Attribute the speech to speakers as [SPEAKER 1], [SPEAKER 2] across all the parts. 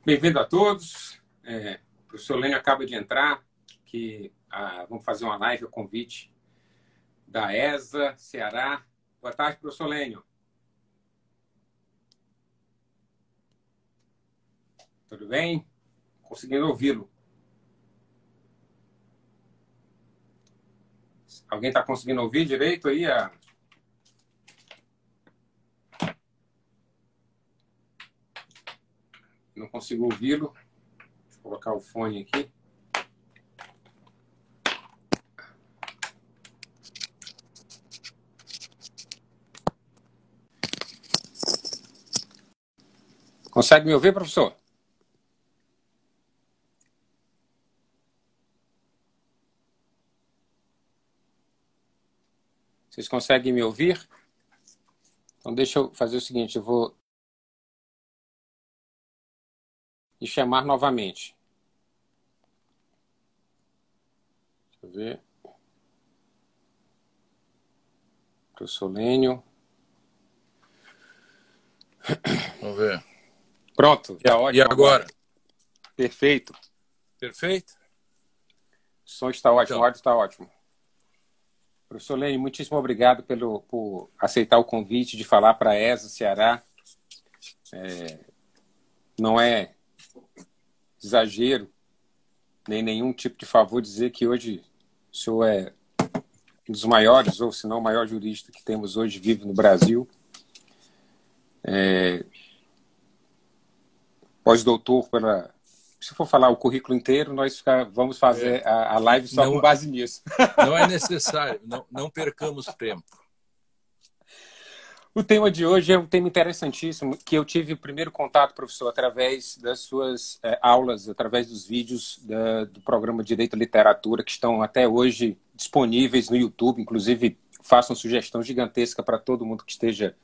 [SPEAKER 1] Bem-vindo a todos. O professor Lênio acaba de entrar, vamos fazer uma live a convite da ESA, Ceará. Boa tarde, professor Lênio. Tudo bem? Conseguindo ouvi-lo. Alguém está conseguindo ouvir direito aí? Não consigo ouvi-lo. Deixa eu colocar o fone aqui. Consegue me ouvir, professor? Vocês conseguem me ouvir? Então, deixa eu fazer o seguinte, eu vou lhe chamar novamente. Deixa eu ver. Professor Lênio.
[SPEAKER 2] Vamos ver.
[SPEAKER 1] Pronto, já ótimo.
[SPEAKER 2] E agora?
[SPEAKER 1] Perfeito.
[SPEAKER 2] Perfeito?
[SPEAKER 1] O som está ótimo,
[SPEAKER 2] Então.
[SPEAKER 1] o áudio está ótimo. Professor Lênio, muitíssimo obrigado por aceitar o convite de falar para a ESA Ceará. Não é exagero, nem nenhum tipo de favor dizer que hoje o senhor é um dos maiores, ou se não o maior jurista que temos hoje vivo no Brasil. Pós-doutor Se for falar o currículo inteiro, nós vamos fazer a live só com base nisso.
[SPEAKER 2] Não é necessário, não percamos tempo.
[SPEAKER 1] O tema de hoje é um tema interessantíssimo, que eu tive o primeiro contato, professor, através das suas aulas, através dos vídeos do programa Direito à Literatura, que estão até hoje disponíveis no YouTube. Inclusive, façam sugestão gigantesca para todo mundo que esteja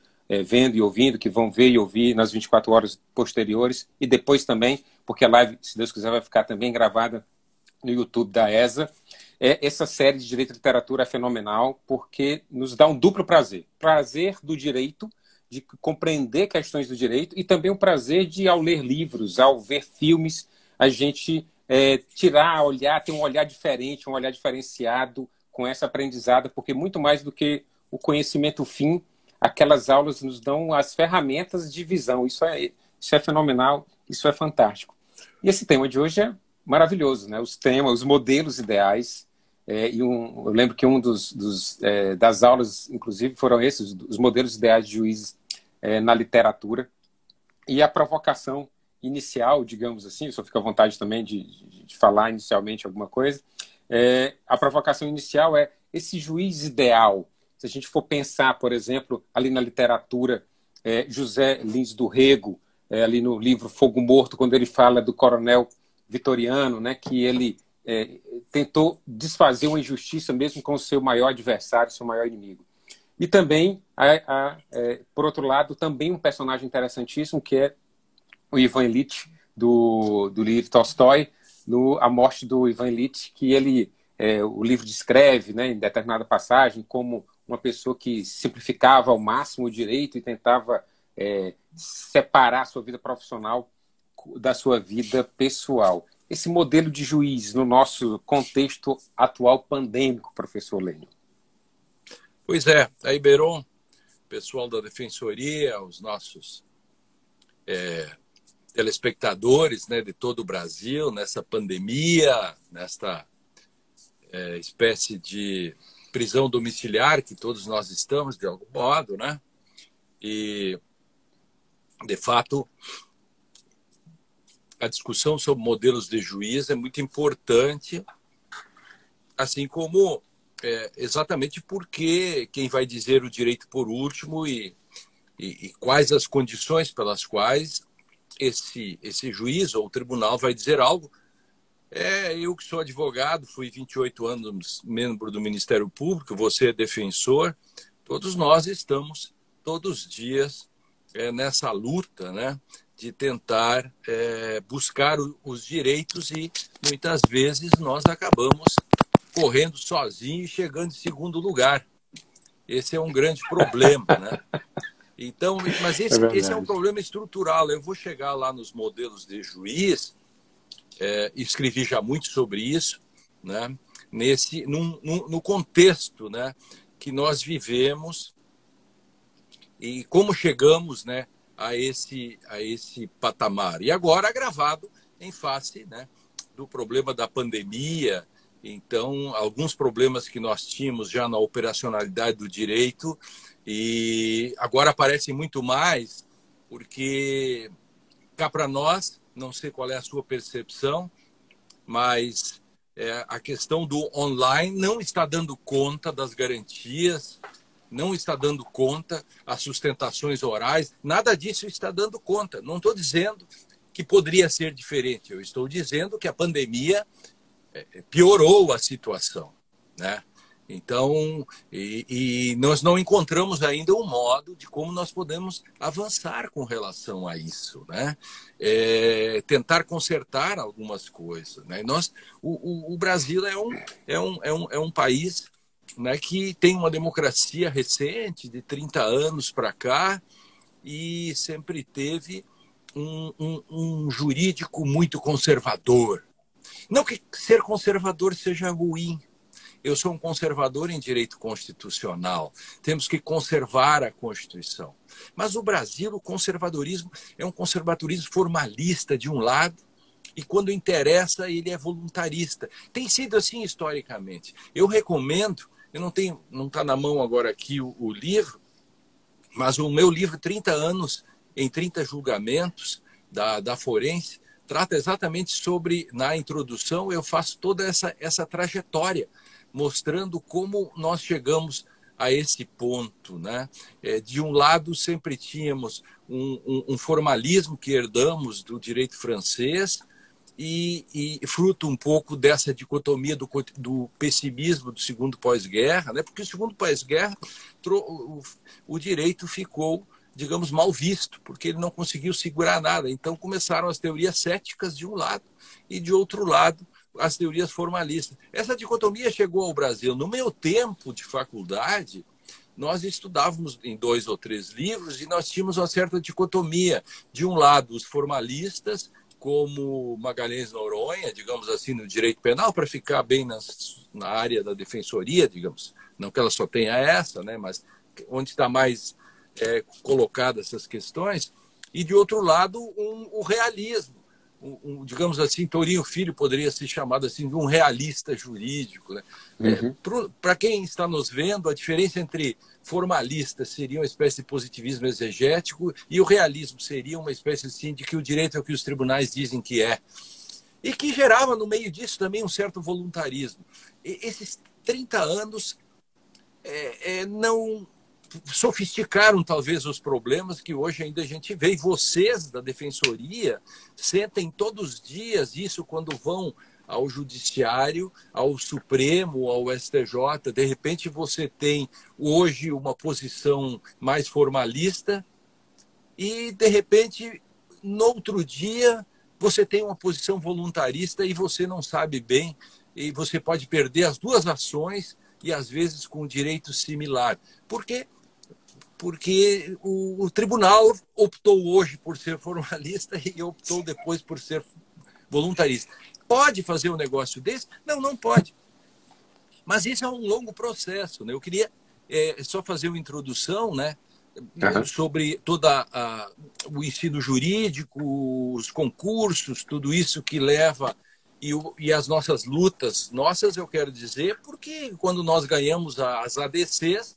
[SPEAKER 1] vendo e ouvindo, que vão ver e ouvir nas 24 horas posteriores, e depois também, porque a live, se Deus quiser, vai ficar também gravada no YouTube da ESA. Essa série de Direito e Literatura é fenomenal porque nos dá um duplo prazer. Prazer do direito, de compreender questões do direito, e também o prazer de, ao ler livros, ao ver filmes, a gente ter um olhar diferente, um olhar diferenciado com essa aprendizada, porque muito mais do que o conhecimento fim, aquelas aulas nos dão as ferramentas de visão. Isso é fenomenal, isso é fantástico. E esse tema de hoje é maravilhoso, né? Os temas, os modelos ideais. Eu lembro que das aulas, inclusive, foram esses, os modelos ideais de juízes na literatura. E a provocação inicial, digamos assim, o senhor fica à vontade também de falar inicialmente alguma coisa. A provocação inicial é esse juiz ideal. Se a gente for pensar, por exemplo, ali na literatura, José Lins do Rego, ali no livro Fogo Morto, quando ele fala do coronel Vitoriano, né, que ele tentou desfazer uma injustiça mesmo com o seu maior adversário, seu maior inimigo. E também, por outro lado, também um personagem interessantíssimo, que é o Ivan Ilitch, do livro Tolstói, A Morte do Ivan Ilitch, que o livro descreve, né, em determinada passagem, como uma pessoa que simplificava ao máximo o direito e tentava separar a sua vida profissional da sua vida pessoal. Esse modelo de juiz no nosso contexto atual pandêmico, professor Lênio.
[SPEAKER 2] Pois é, a Iberon, pessoal da Defensoria, os nossos telespectadores, né, de todo o Brasil, nessa pandemia, nesta espécie de prisão domiciliar que todos nós estamos, de algum modo, né? E, de fato, a discussão sobre modelos de juiz é muito importante, assim como exatamente porque quem vai dizer o direito por último e quais as condições pelas quais esse juiz ou o tribunal vai dizer algo. Eu que sou advogado, fui 28 anos membro do Ministério Público, você é defensor, todos nós estamos todos os dias nessa luta, né, de tentar buscar os direitos, e muitas vezes nós acabamos correndo sozinho e chegando em segundo lugar. Esse é um grande problema, né? Então, mas esse é um problema estrutural. Eu vou chegar lá nos modelos de juiz, escrevi já muito sobre isso, né? No contexto, né, que nós vivemos e como chegamos, né, a esse patamar. E agora agravado em face, né, do problema da pandemia. Então, alguns problemas que nós tínhamos já na operacionalidade do direito e agora aparecem muito mais, porque cá para nós, não sei qual é a sua percepção, mas a questão do online não está dando conta das garantias, não está dando conta as sustentações orais, nada disso está dando conta. Não estou dizendo que poderia ser diferente, eu estou dizendo que a pandemia piorou a situação, né? Então, nós não encontramos ainda um modo de como nós podemos avançar com relação a isso, né? Tentar consertar algumas coisas, né? O Brasil é um país, né, que tem uma democracia recente, de 30 anos para cá, e sempre teve um jurídico muito conservador. Não que ser conservador seja ruim. Eu sou um conservador em direito constitucional. Temos que conservar a Constituição. Mas o Brasil, o conservadorismo é um conservadorismo formalista, de um lado, e quando interessa, ele é voluntarista. Tem sido assim historicamente. Eu recomendo, eu não está na mão agora aqui o livro, mas o meu livro, 30 anos em 30 julgamentos, da Forense, trata exatamente sobre, na introdução, eu faço toda essa trajetória, mostrando como nós chegamos a esse ponto, né? De um lado, sempre tínhamos um formalismo que herdamos do direito francês e fruto um pouco dessa dicotomia do pessimismo do segundo pós-guerra, né? Porque o segundo pós-guerra, o direito ficou, digamos, mal visto, porque ele não conseguiu segurar nada. Então começaram as teorias céticas de um lado e, de outro lado, as teorias formalistas. Essa dicotomia chegou ao Brasil. No meu tempo de faculdade, nós estudávamos em 2 ou 3 livros e nós tínhamos uma certa dicotomia. De um lado, os formalistas, como Magalhães Noronha, digamos assim, no direito penal, para ficar bem na área da defensoria, digamos. Não que ela só tenha essa, né, mas onde está mais colocadas essas questões. E, de outro lado, o realismo. Digamos assim, Tourinho Filho poderia ser chamado assim de um realista jurídico, né? Para quem está nos vendo, a diferença entre formalista seria uma espécie de positivismo exegético e o realismo seria uma espécie assim de que o direito é o que os tribunais dizem que é. E que gerava no meio disso também um certo voluntarismo. Esses 30 anos não sofisticaram talvez os problemas que hoje ainda a gente vê. E vocês da Defensoria sentem todos os dias isso quando vão ao Judiciário, ao Supremo, ao STJ. De repente você tem hoje uma posição mais formalista e, de repente, no outro dia, você tem uma posição voluntarista e você não sabe bem, e você pode perder as duas ações e, às vezes, com direito similar. Por quê? Porque o tribunal optou hoje por ser formalista e optou depois por ser voluntarista. Pode fazer um negócio desse? Não, não pode. Mas isso é um longo processo, né? Eu queria só fazer uma introdução, né, sobre todo o ensino jurídico, os concursos, tudo isso que leva e as nossas lutas. Nossas, eu quero dizer, porque quando nós ganhamos as ADCs,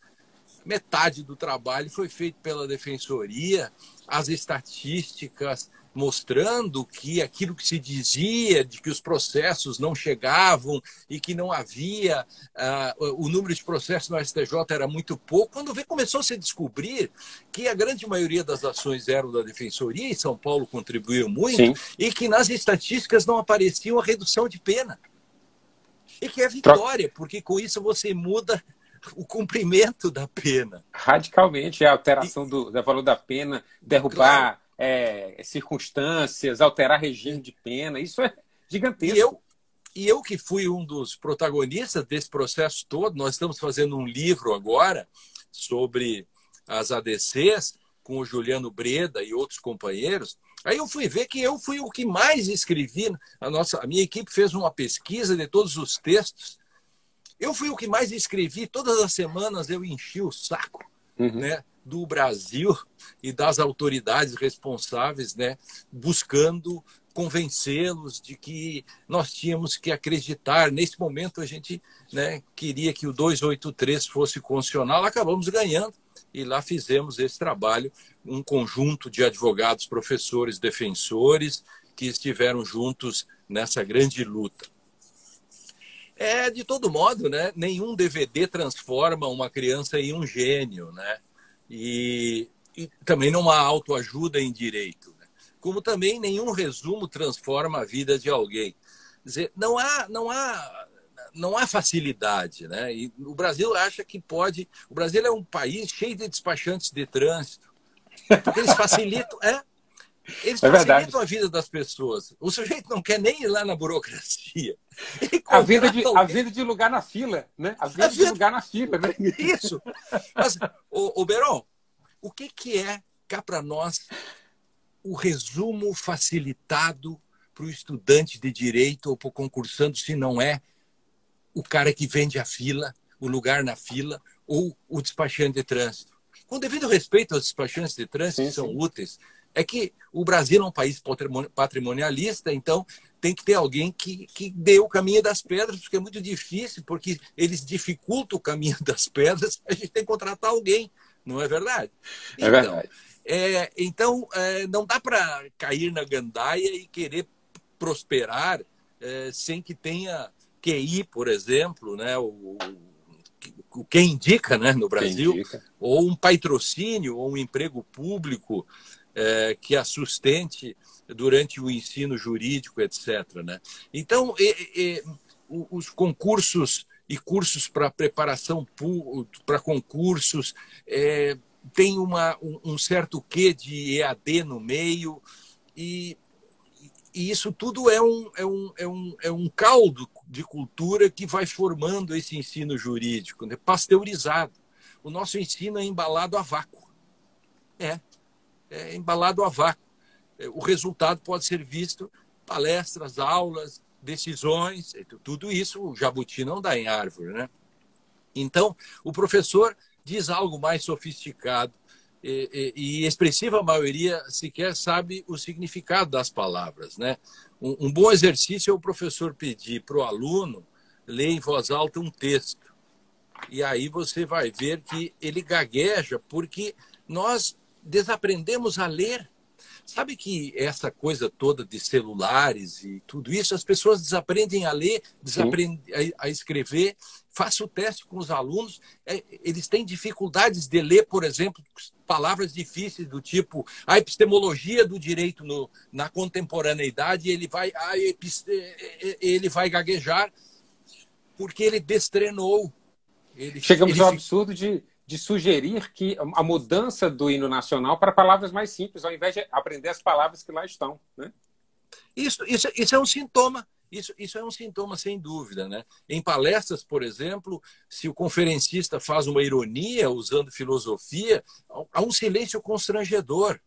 [SPEAKER 2] metade do trabalho foi feito pela Defensoria, as estatísticas mostrando que aquilo que se dizia de que os processos não chegavam e que não havia, o número de processos no STJ era muito pouco. Quando começou a se descobrir que a grande maioria das ações eram da Defensoria, e São Paulo contribuiu muito, sim, e que nas estatísticas não aparecia a redução de pena. E que é vitória, porque com isso você muda o cumprimento da pena.
[SPEAKER 1] Radicalmente, a alteração do valor da pena, derrubar circunstâncias, alterar regime de pena, isso é gigantesco.
[SPEAKER 2] E eu que fui um dos protagonistas desse processo todo, nós estamos fazendo um livro agora sobre as ADCs, com o Juliano Breda e outros companheiros, aí eu fui ver que eu fui o que mais escrevi. A minha equipe fez uma pesquisa de todos os textos. Eu fui o que mais escrevi. Todas as semanas eu enchi o saco, né, do Brasil e das autoridades responsáveis, né, buscando convencê-los de que nós tínhamos que acreditar. Nesse momento, a gente, né, queria que o 283 fosse constitucional. Acabamos ganhando e lá fizemos esse trabalho, um conjunto de advogados, professores, defensores que estiveram juntos nessa grande luta. De todo modo, né, nenhum DVD transforma uma criança em um gênio, né? E também não há autoajuda em direito, né? Como também nenhum resumo transforma a vida de alguém. Quer dizer, não há facilidade, né? E o Brasil acha que pode. O Brasil é um país cheio de despachantes de trânsito, porque eles facilitam, facilitam a vida das pessoas. O sujeito não quer nem ir lá na burocracia.
[SPEAKER 1] A vida de lugar na fila, né? A vida de lugar na fila, né?
[SPEAKER 2] Isso. Mas, ô Beron, o que é, cá para nós, o resumo facilitado para o estudante de direito ou para o concursando, se não é o cara que vende a fila, o lugar na fila, ou o despachante de trânsito? Com devido respeito aos despachantes de trânsito, que são úteis, é que o Brasil é um país patrimonialista, então tem que ter alguém que dê o caminho das pedras, porque é muito difícil, porque eles dificultam o caminho das pedras, a gente tem que contratar alguém, não é verdade?
[SPEAKER 1] É verdade.
[SPEAKER 2] Então, não dá para cair na gandaia e querer prosperar sem que tenha QI, por exemplo, né? Quem indica, né, no Brasil, ou um patrocínio, ou um emprego público que a sustente durante o ensino jurídico, etc. Né? Então, os concursos e cursos para preparação para concursos tem um certo quê de EAD no meio, e isso tudo é um caldo de cultura que vai formando esse ensino jurídico, né? Pasteurizado. O nosso ensino é embalado a vácuo. É embalado a vácuo. O resultado pode ser visto palestras, aulas, decisões, tudo isso o jabuti não dá em árvore, né? Então, o professor diz algo mais sofisticado e expressiva maioria sequer sabe o significado das palavras, né? Um bom exercício é o professor pedir para o aluno ler em voz alta um texto. E aí você vai ver que ele gagueja porque nós desaprendemos a ler. Sabe que essa coisa toda de celulares e tudo isso, as pessoas desaprendem a ler, desaprendem a escrever. Faço o teste com os alunos, eles têm dificuldades de ler, por exemplo, palavras difíceis do tipo a epistemologia do direito na contemporaneidade, ele vai gaguejar porque ele destrenou.
[SPEAKER 1] Chegamos ao absurdo de sugerir que a mudança do hino nacional para palavras mais simples, ao invés de aprender as palavras que lá estão, né?
[SPEAKER 2] Isso é um sintoma. Isso é um sintoma, sem dúvida, né? Em palestras, por exemplo, se o conferencista faz uma ironia usando filosofia, há um silêncio constrangedor.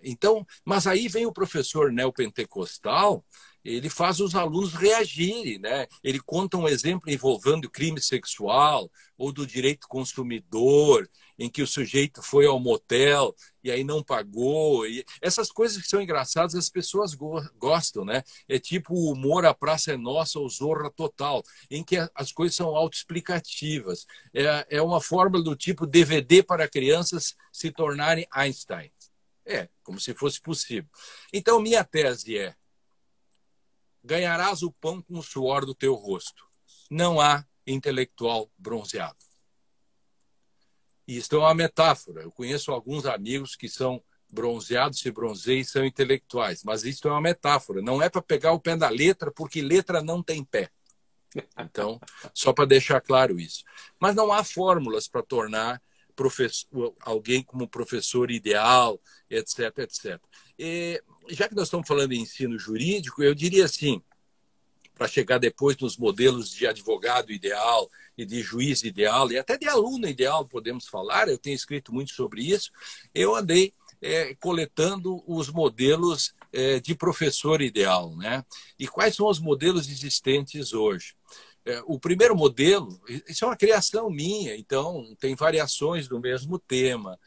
[SPEAKER 2] Então, mas aí vem o professor neopentecostal, ele faz os alunos reagirem, né? Ele conta um exemplo envolvendo crime sexual ou do direito consumidor, em que o sujeito foi ao motel e aí não pagou. E essas coisas que são engraçadas, as pessoas gostam, né? É tipo o humor A Praça é Nossa ou Zorra Total, em que as coisas são autoexplicativas. É uma fórmula do tipo DVD para crianças se tornarem Einstein. Como se fosse possível. Então, minha tese é: ganharás o pão com o suor do teu rosto. Não há intelectual bronzeado. Isto é uma metáfora. Eu conheço alguns amigos que são bronzeados, se bronzeiam e são intelectuais, mas isto é uma metáfora. Não é para pegar o pé da letra, porque letra não tem pé. Então, só para deixar claro isso. Mas não há fórmulas para tornar alguém como professor ideal, etc, etc. E, já que nós estamos falando em ensino jurídico, eu diria assim, para chegar depois nos modelos de advogado ideal e de juiz ideal, e até de aluno ideal, podemos falar, eu tenho escrito muito sobre isso, eu andei coletando os modelos de professor ideal, né? E quais são os modelos existentes hoje? O primeiro modelo, isso é uma criação minha, então tem variações do mesmo tema,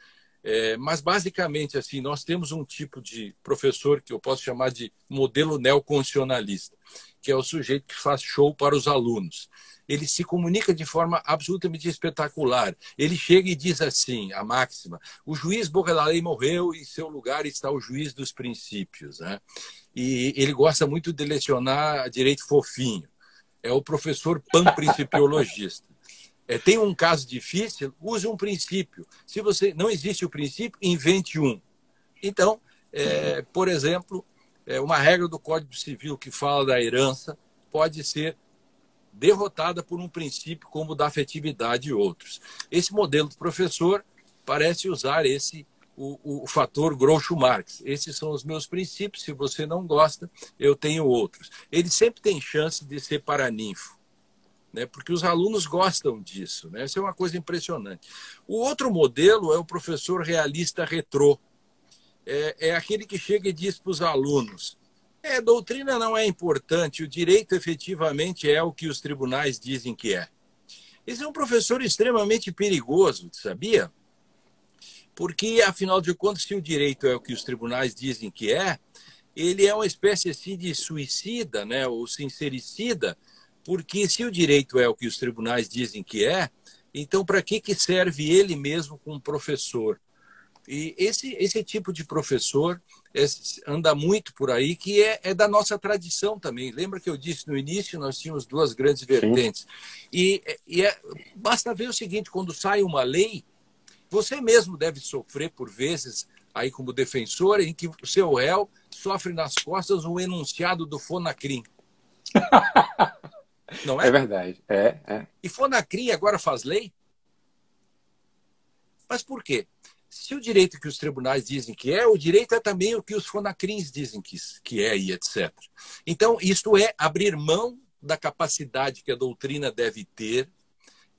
[SPEAKER 2] mas basicamente assim, nós temos um tipo de professor que eu posso chamar de modelo neoconstitucionalista, que é o sujeito que faz show para os alunos. Ele se comunica de forma absolutamente espetacular. Ele chega e diz assim, a máxima: o juiz boca da lei morreu e em seu lugar está o juiz dos princípios, né? E ele gosta muito de lecionar direito fofinho. É o professor panprincipiologista. Tem um caso difícil, use um princípio. Se você não existe o princípio, invente um. Então, por exemplo, uma regra do Código Civil que fala da herança pode ser derrotada por um princípio como o da afetividade e outros. Esse modelo do professor parece usar o fator Groucho-Marx. Esses são os meus princípios, se você não gosta, eu tenho outros. Ele sempre tem chance de ser paraninfo, né? Porque os alunos gostam disso, né? Isso é uma coisa impressionante. O outro modelo é o professor realista retrô. É aquele que chega e diz para os alunos: doutrina não é importante, o direito efetivamente é o que os tribunais dizem que é. Esse é um professor extremamente perigoso, sabia? Porque, afinal de contas, se o direito é o que os tribunais dizem que é, ele é uma espécie assim de suicida, né? Ou sincericida, porque se o direito é o que os tribunais dizem que é, então para que serve ele mesmo como professor? E esse tipo de professor anda muito por aí, que é da nossa tradição também. Lembra que eu disse no início, nós tínhamos duas grandes vertentes. Basta ver o seguinte: quando sai uma lei, você mesmo deve sofrer por vezes, aí como defensor, em que o seu réu sofre nas costas um enunciado do Fonacrim. Não é?
[SPEAKER 1] É verdade.
[SPEAKER 2] E Fonacrim agora faz lei? Mas por quê? Se o direito que os tribunais dizem que o direito é também o que os Fonacrins dizem que é e etc. Então, isto é abrir mão da capacidade que a doutrina deve ter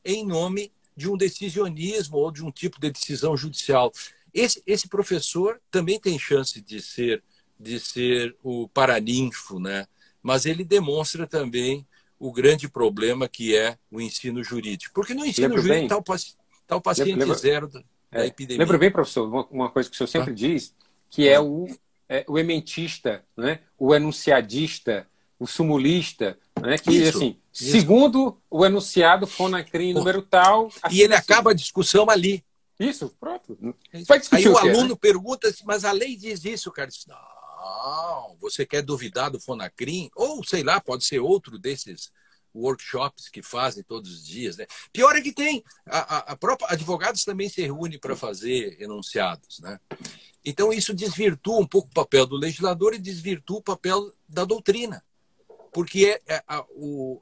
[SPEAKER 2] em nome de um decisionismo ou de um tipo de decisão judicial. Esse professor também tem chance de ser o paraninfo, né? Mas ele demonstra também o grande problema que é o ensino jurídico. Porque no ensino jurídico está o paciente zero da epidemia.
[SPEAKER 1] Lembra bem, professor, uma coisa que o senhor sempre diz, que é o ementista, né? O enunciadista, o sumulista, né? Que, isso. Segundo o enunciado Fonacrim número tal...
[SPEAKER 2] E ele acaba a discussão ali.
[SPEAKER 1] Isso, pronto.
[SPEAKER 2] Aí o aluno pergunta, mas a lei diz isso, cara. Não, você quer duvidar do Fonacrim? Ou, sei lá, pode ser outro desses workshops que fazem todos os dias, né? Pior é que tem a própria advogados também se reúnem para fazer enunciados, né? Então isso desvirtua um pouco o papel do legislador e desvirtua o papel da doutrina, porque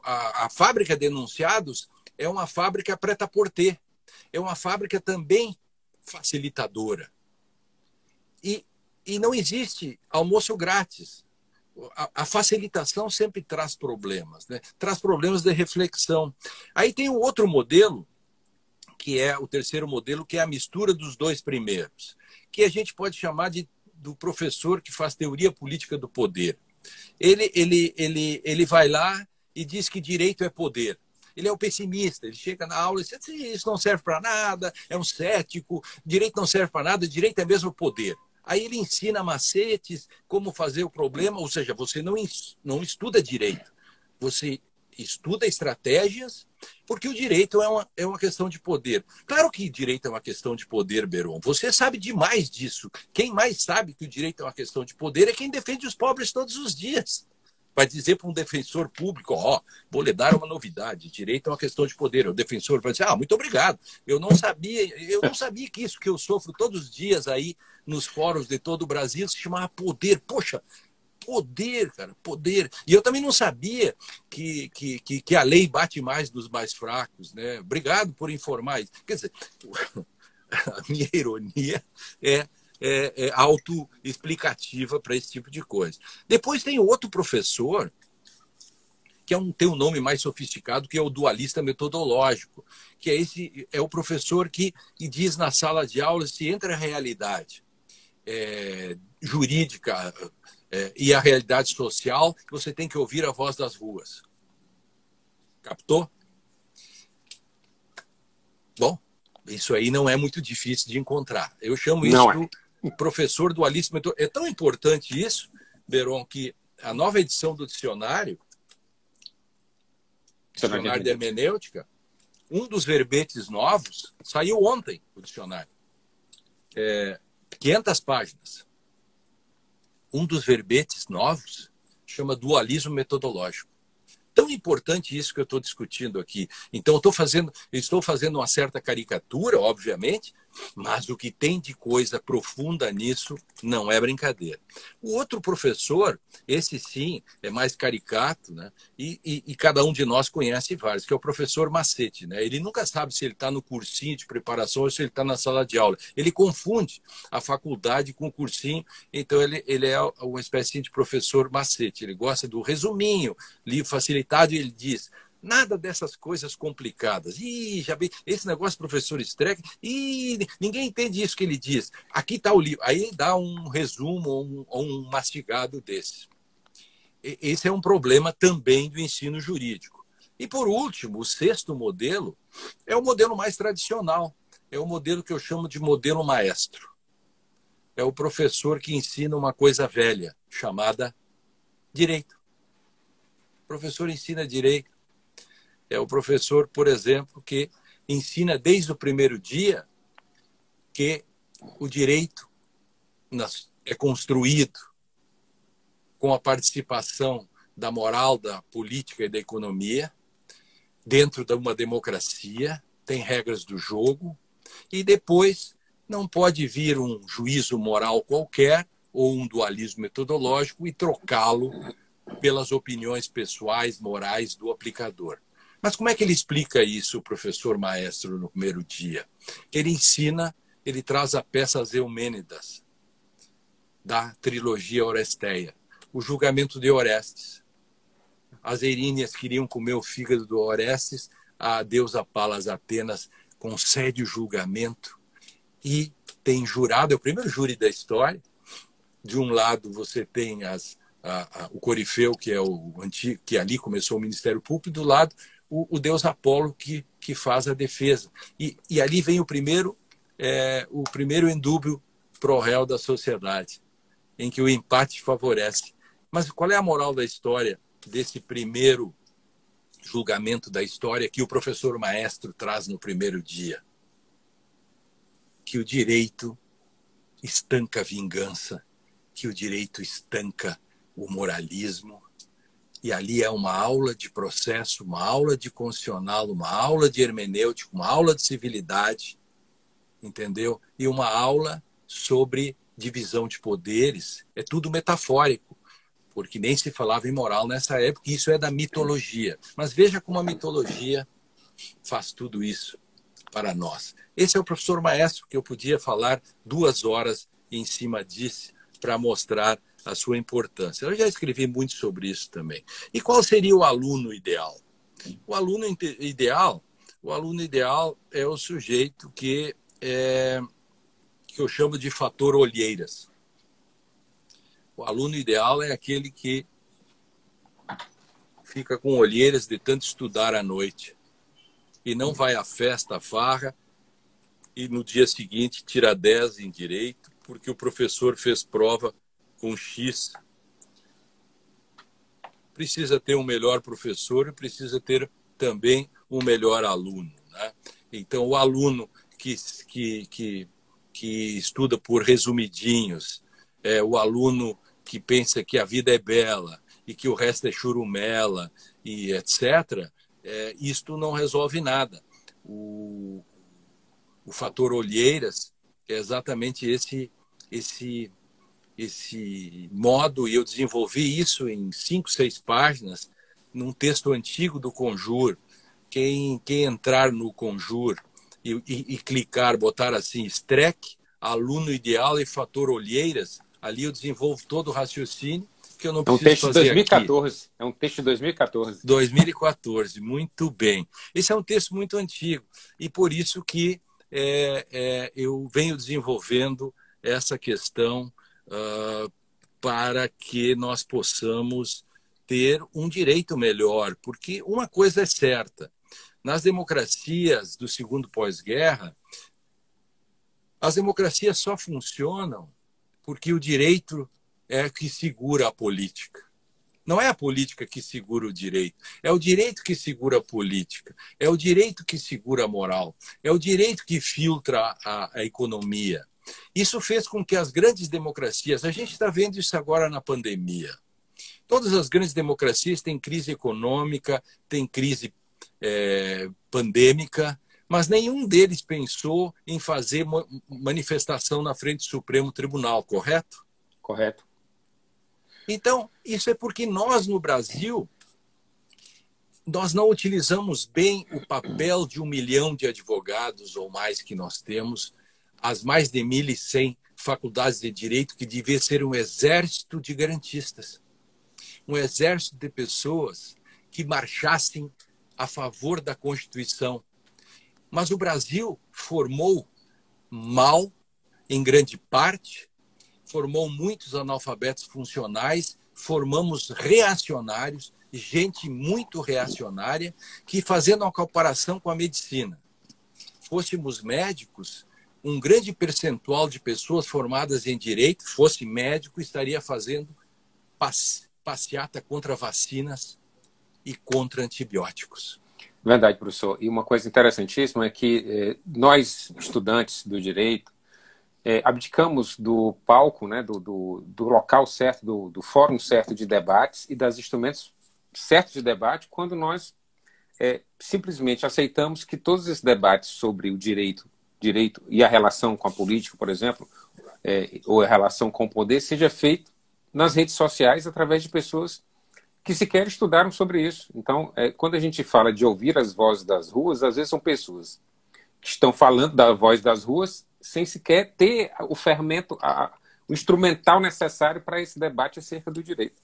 [SPEAKER 2] a fábrica de enunciados é uma fábrica prêt-à-porter, é uma fábrica também facilitadora e não existe almoço grátis. A facilitação sempre traz problemas, né? Traz problemas de reflexão. Aí tem um outro modelo, que é o terceiro modelo, que é a mistura dos dois primeiros, que a gente pode chamar do professor que faz teoria política do poder. Ele vai lá e diz que direito é poder. Ele é o pessimista, ele chega na aula e diz: isso não serve para nada, é um cético, direito não serve para nada, direito é mesmo poder. Aí ele ensina macetes, como fazer o problema, ou seja, você não estuda direito, você estuda estratégias, porque o direito é uma questão de poder. Claro que direito é uma questão de poder, Beron. Você sabe demais disso. Quem mais sabe que o direito é uma questão de poder é quem defende os pobres todos os dias. Vai dizer para um defensor público: vou lhe dar uma novidade, direito é uma questão de poder. O defensor vai dizer: muito obrigado, eu não sabia que isso que eu sofro todos os dias aí nos fóruns de todo o Brasil se chamava poder. Poxa, poder, cara, poder. E eu também não sabia que a lei bate mais nos mais fracos, né? Obrigado por informar isso. Quer dizer, a minha ironia é autoexplicativa para esse tipo de coisa. Depois tem outro professor tem um nome mais sofisticado, que é o dualista metodológico, que é o professor que diz na sala de aula se entre a realidade jurídica e a realidade social, você tem que ouvir a voz das ruas. Captou? Bom, isso aí não é muito difícil de encontrar. Eu chamo isso do professor dualista metodológico. É tão importante isso, Beron, que a nova edição do dicionário de hermenêutica, um dos verbetes novos saiu ontem, o dicionário. 500 páginas. Um dos verbetes novos chama dualismo metodológico. Tão importante isso que eu estou discutindo aqui. Então, estou fazendo uma certa caricatura, obviamente, mas o que tem de coisa profunda nisso não é brincadeira. O outro professor, esse sim, é mais caricato, né? E cada um de nós conhece vários, que é o professor Macete, né? Ele nunca sabe se ele está no cursinho de preparação ou se ele está na sala de aula. Ele confunde a faculdade com o cursinho, então ele é uma espécie de professor Macete. Ele gosta do resuminho, livro facilitado, e ele diz: nada dessas coisas complicadas. Já vi esse negócio, professor Streck, ninguém entende isso que ele diz. Aqui está o livro. Aí dá um resumo ou um mastigado desse. Esse é um problema também do ensino jurídico. E, por último, o sexto modelo é o modelo mais tradicional. É o modelo que eu chamo de modelo maestro. É o professor que ensina uma coisa velha, chamada direito. O professor ensina direito. É o professor, por exemplo, que ensina desde o primeiro dia que o direito é construído com a participação da moral, da política e da economia, dentro de uma democracia, tem regras do jogo, e depois não pode vir um juízo moral qualquer ou um dualismo metodológico e trocá-lo pelas opiniões pessoais, morais do aplicador. Mas como é que ele explica isso, o professor maestro, no primeiro dia? Ele traz a peça As Eumênidas, da trilogia Oresteia, o julgamento de Orestes. As Eríneas queriam comer o fígado do Orestes, a deusa Palas Atenas concede o julgamento e tem jurado, é o primeiro júri da história. De um lado você tem o Corifeu, que é o antigo, que ali começou o Ministério Público, e do lado o deus Apolo, que faz a defesa. E ali vem o primeiro endúbio pro réu da sociedade, em que o empate favorece. Mas qual é a moral da história desse primeiro julgamento da história que o professor maestro traz no primeiro dia? Que o direito estanca a vingança, que o direito estanca o moralismo. E ali é uma aula de processo, uma aula de constitucional, uma aula de hermenêutica, uma aula de civilidade, entendeu? E uma aula sobre divisão de poderes. É tudo metafórico, porque nem se falava em moral nessa época, e isso é da mitologia. Mas veja como a mitologia faz tudo isso para nós. Esse é o professor maestro, que eu podia falar 2 horas em cima disso para mostrar a sua importância. Eu já escrevi muito sobre isso também. E qual seria o aluno ideal? O aluno ideal é o sujeito que eu chamo de fator olheiras. O aluno ideal é aquele que fica com olheiras de tanto estudar à noite e não vai à festa, à farra, e no dia seguinte tira 10 em direito porque o professor fez prova com X. Precisa ter um melhor professor e precisa ter também um melhor aluno, né? Então, o aluno que estuda por resumidinhos, o aluno que pensa que a vida é bela e que o resto é churumela e etc., isto não resolve nada. O fator olheiras é exatamente esse modo, e eu desenvolvi isso em 5, 6 páginas num texto antigo do Conjur. Quem entrar no Conjur e clicar, botar assim, Streck, aluno ideal e fator olheiras, ali eu desenvolvo todo o raciocínio que eu não
[SPEAKER 1] É um
[SPEAKER 2] preciso
[SPEAKER 1] texto de
[SPEAKER 2] fazer aqui.
[SPEAKER 1] 2014. É um texto de 2014.
[SPEAKER 2] 2014, muito bem. Esse é um texto muito antigo e por isso que eu venho desenvolvendo essa questão para que nós possamos ter um direito melhor, porque uma coisa é certa, nas democracias do segundo pós-guerra, as democracias só funcionam porque o direito é que segura a política. Não é a política que segura o direito, é o direito que segura a política, é o direito que segura a moral, é o direito que filtra a economia. Isso fez com que as grandes democracias, a gente está vendo isso agora na pandemia, todas as grandes democracias têm crise econômica, têm crise pandêmica, mas nenhum deles pensou em fazer manifestação na frente do Supremo Tribunal, correto?
[SPEAKER 1] Correto.
[SPEAKER 2] Então, isso é porque nós, no Brasil, nós não utilizamos bem o papel de 1 milhão de advogados ou mais que nós temos, as mais de 1.100 faculdades de direito, que devia ser um exército de garantistas. Um exército de pessoas que marchassem a favor da Constituição. Mas o Brasil formou mal, em grande parte, formou muitos analfabetos funcionais, formamos reacionários, gente muito reacionária, que, fazendo uma comparação com a medicina, fôssemos médicos, um grande percentual de pessoas formadas em direito, fosse médico, estaria fazendo passeata contra vacinas e contra antibióticos.
[SPEAKER 1] Verdade, professor. E uma coisa interessantíssima é que nós, estudantes do direito, abdicamos do palco, né, do local certo, do fórum certo de debates e dos instrumentos certos de debate quando nós simplesmente aceitamos que todos esses debates sobre o direito e a relação com a política, por exemplo, ou a relação com o poder, seja feito nas redes sociais através de pessoas que sequer estudaram sobre isso. Então, quando a gente fala de ouvir as vozes das ruas, às vezes são pessoas que estão falando da voz das ruas sem sequer ter o fermento, o instrumental necessário para esse debate acerca do direito.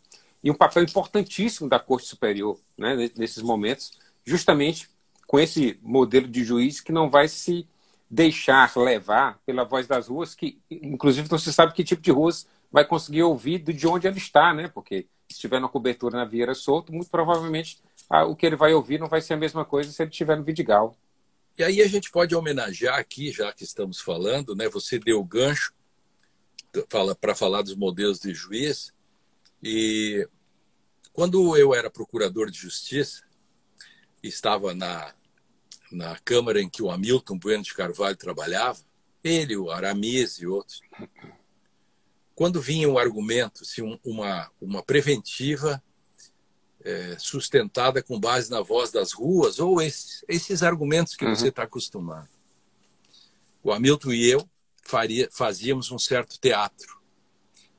[SPEAKER 1] E um papel importantíssimo da Corte Superior, né, nesses momentos, justamente com esse modelo de juiz que não vai se deixar levar pela voz das ruas, que inclusive não se sabe que tipo de ruas vai conseguir ouvir de onde ele está, né? Porque se estiver na cobertura na Vieira Solto, muito provavelmente o que ele vai ouvir não vai ser a mesma coisa se ele estiver no Vidigal.
[SPEAKER 2] E aí a gente pode homenagear aqui, já que estamos falando, né? Você deu o gancho para falar dos modelos de juiz. E quando eu era procurador de justiça, estava na Câmara em que o Hamilton Bueno de Carvalho trabalhava, ele, o Aramis e outros, quando vinha um argumento, assim, uma preventiva sustentada com base na voz das ruas, ou esses argumentos que você está acostumado. O Hamilton e eu fazíamos um certo teatro.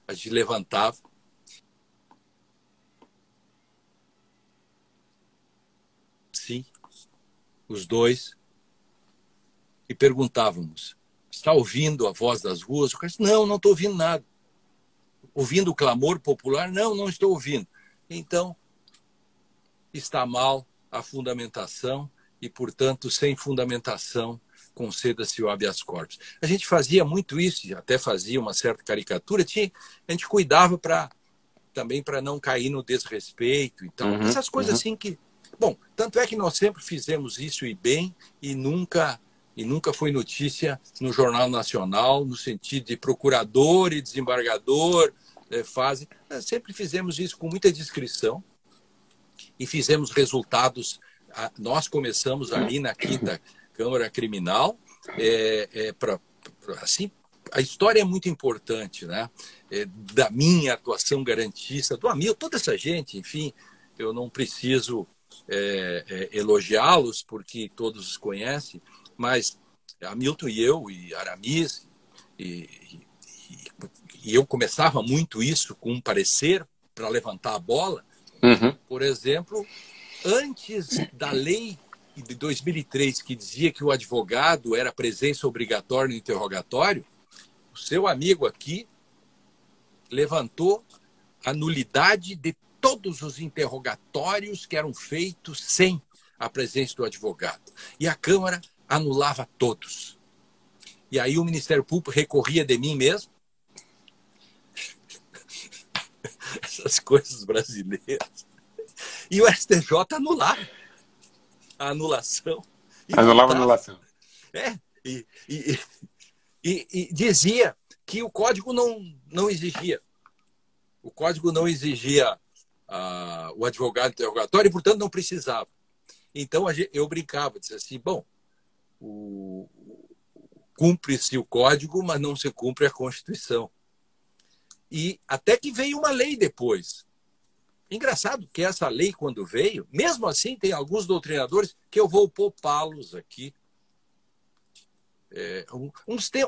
[SPEAKER 2] A gente levantava, sim, os dois, e perguntávamos: está ouvindo a voz das ruas? O cara disse: não estou ouvindo nada. Ouvindo o clamor popular? Não estou ouvindo. Então, está mal a fundamentação e, portanto, sem fundamentação, conceda-se o habeas corpus. A gente fazia muito isso, até fazia uma certa caricatura, a gente cuidava também para não cair no desrespeito e tal. Essas coisas assim que... Bom, tanto é que nós sempre fizemos isso e bem, e nunca foi notícia no Jornal Nacional, no sentido de procurador e desembargador fazem. Sempre fizemos isso com muita discrição e fizemos resultados. Nós começamos ali na 5ª Câmara Criminal. Assim, a história é muito importante, né? Da minha atuação garantista, do Hamilton, toda essa gente, enfim, eu não preciso elogiá-los, porque todos os conhecem, mas Hamilton e eu, e Aramis, e eu começava muito isso com um parecer para levantar a bola. Por exemplo, antes da lei de 2003, que dizia que o advogado era presença obrigatória no interrogatório, o seu amigo aqui levantou a nulidade de todos os interrogatórios que eram feitos sem a presença do advogado. E a Câmara anulava todos. E aí o Ministério Público recorria de mim mesmo. Essas coisas brasileiras. E o STJ anulava a anulação.
[SPEAKER 1] Anulava a anulação.
[SPEAKER 2] E dizia que o código não exigia. O código não exigia o advogado interrogatório e, portanto, não precisava. Então, eu brincava, dizia assim, bom, cumpre-se o código, mas não se cumpre a Constituição. E até que veio uma lei depois. Engraçado que essa lei, quando veio, mesmo assim, tem alguns doutrinadores que eu vou poupá-los aqui.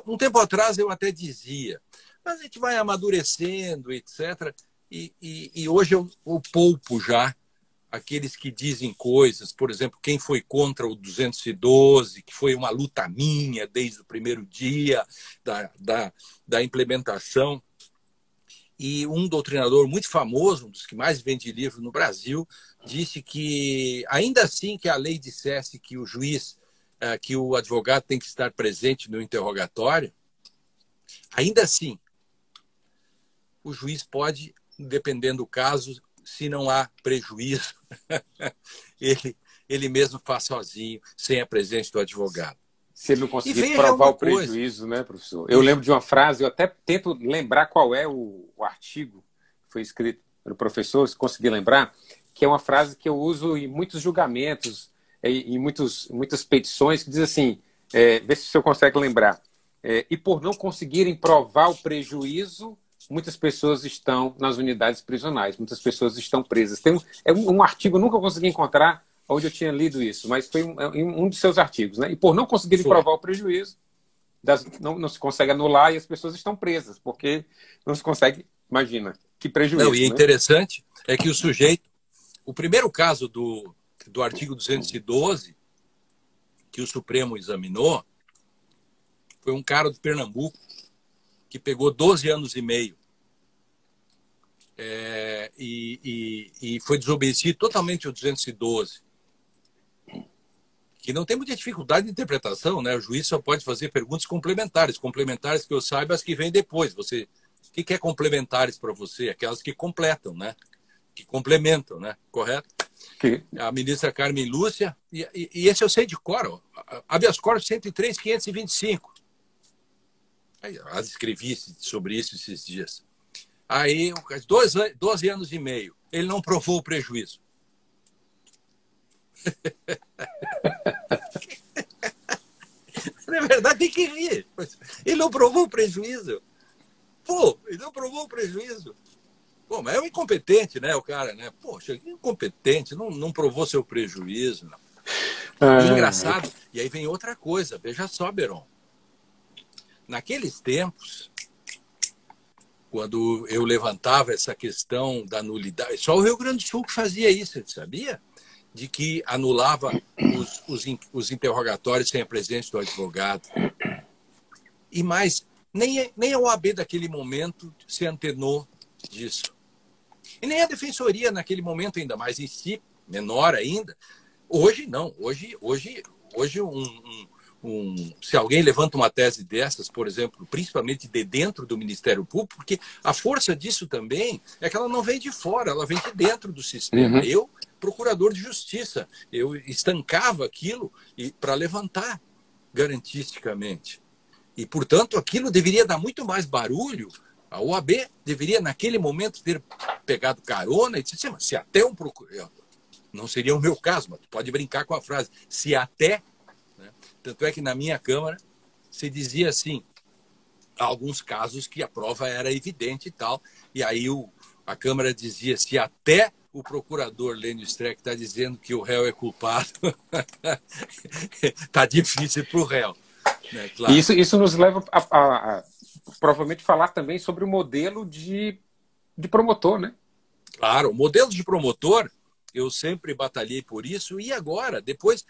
[SPEAKER 2] Um tempo atrás eu até dizia, mas a gente vai amadurecendo, etc. E hoje eu poupo já aqueles que dizem coisas, por exemplo, quem foi contra o 212, que foi uma luta minha desde o primeiro dia da implementação. E um doutrinador muito famoso, um dos que mais vende livro no Brasil, disse que, ainda assim que a lei dissesse que o juiz, que o advogado tem que estar presente no interrogatório, ainda assim, o juiz pode, dependendo do caso, se não há prejuízo, ele mesmo faz sozinho, sem a presença do advogado.
[SPEAKER 1] Se ele não conseguir provar o prejuízo, né, professor? Eu lembro de uma frase, eu até tento lembrar qual é o artigo que foi escrito pelo professor, se conseguir lembrar, que é uma frase que eu uso em muitos julgamentos, em muitas petições, que diz assim, vê se o senhor consegue lembrar, e por não conseguirem provar o prejuízo, muitas pessoas estão nas unidades prisionais, muitas pessoas estão presas. É um artigo, eu nunca consegui encontrar onde eu tinha lido isso, mas foi um dos seus artigos, né? E por não conseguirem provar o prejuízo, não se consegue anular e as pessoas estão presas, porque não se consegue, imagina, que prejuízo.
[SPEAKER 2] Não, e interessante é que o sujeito, o primeiro caso do artigo 212, que o Supremo examinou, foi um cara de Pernambuco, que pegou 12 anos e meio e foi desobedecido totalmente ao 212. Que não tem muita dificuldade de interpretação, né? O juiz só pode fazer perguntas complementares. Complementares que eu saiba, as que vêm depois. O que é complementares para você? Aquelas que completam, né? Que complementam, né? Correto?
[SPEAKER 1] Sim.
[SPEAKER 2] A ministra Carmen Lúcia, e esse eu sei de cor, habeas corpus 103.525. Eu escrevi sobre isso esses dias. Aí, 12 anos e meio, ele não provou o prejuízo. Na verdade, tem que rir. Ele não provou o prejuízo. Pô, ele não provou o prejuízo. Pô, mas é um incompetente, né, o cara, né? Poxa, incompetente, não provou seu prejuízo. Não. Engraçado. E aí vem outra coisa. Veja só, Beron. Naqueles tempos, quando eu levantava essa questão da nulidade, só o Rio Grande do Sul que fazia isso, você sabia? De que anulava os interrogatórios sem a presença do advogado. E mais, nem a OAB daquele momento se antenou disso. E nem a Defensoria naquele momento, ainda mais em si, menor ainda. Hoje não. Hoje se alguém levanta uma tese dessas, por exemplo, principalmente de dentro do Ministério Público, porque a força disso também é que ela não vem de fora, ela vem de dentro do sistema.
[SPEAKER 1] Uhum.
[SPEAKER 2] Eu, procurador de justiça, eu estancava aquilo para levantar garantisticamente. E, portanto, aquilo deveria dar muito mais barulho. A OAB deveria, naquele momento, ter pegado carona e disse, se até um procurador... Não seria o meu caso, mas tu pode brincar com a frase, se até... Tanto é que na minha Câmara se dizia assim, há alguns casos que a prova era evidente e tal, e aí a Câmara dizia, se até o procurador Lênio Streck está dizendo que o réu é culpado, está difícil para o réu. Né? Claro.
[SPEAKER 1] Isso nos leva a provavelmente falar também sobre o modelo de promotor, né?
[SPEAKER 2] Claro, o modelo de promotor, eu sempre batalhei por isso, e agora, depois...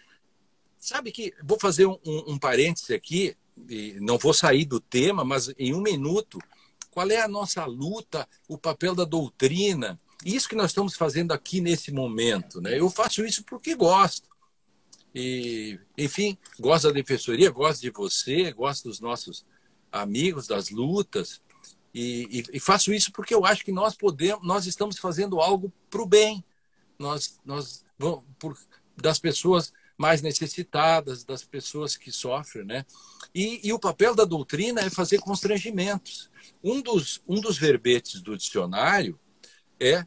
[SPEAKER 2] Sabe que, vou fazer um parêntese aqui, e não vou sair do tema, mas em um minuto, qual é a nossa luta, o papel da doutrina. Isso que nós estamos fazendo aqui nesse momento, né? Eu faço isso porque gosto. E, enfim, gosto da defensoria, gosto de você, gosto dos nossos amigos, das lutas. E faço isso porque eu acho que nós estamos fazendo algo para o bem. Nós vamos das pessoas mais necessitadas, das pessoas que sofrem, né? E o papel da doutrina é fazer constrangimentos. Um dos verbetes do dicionário é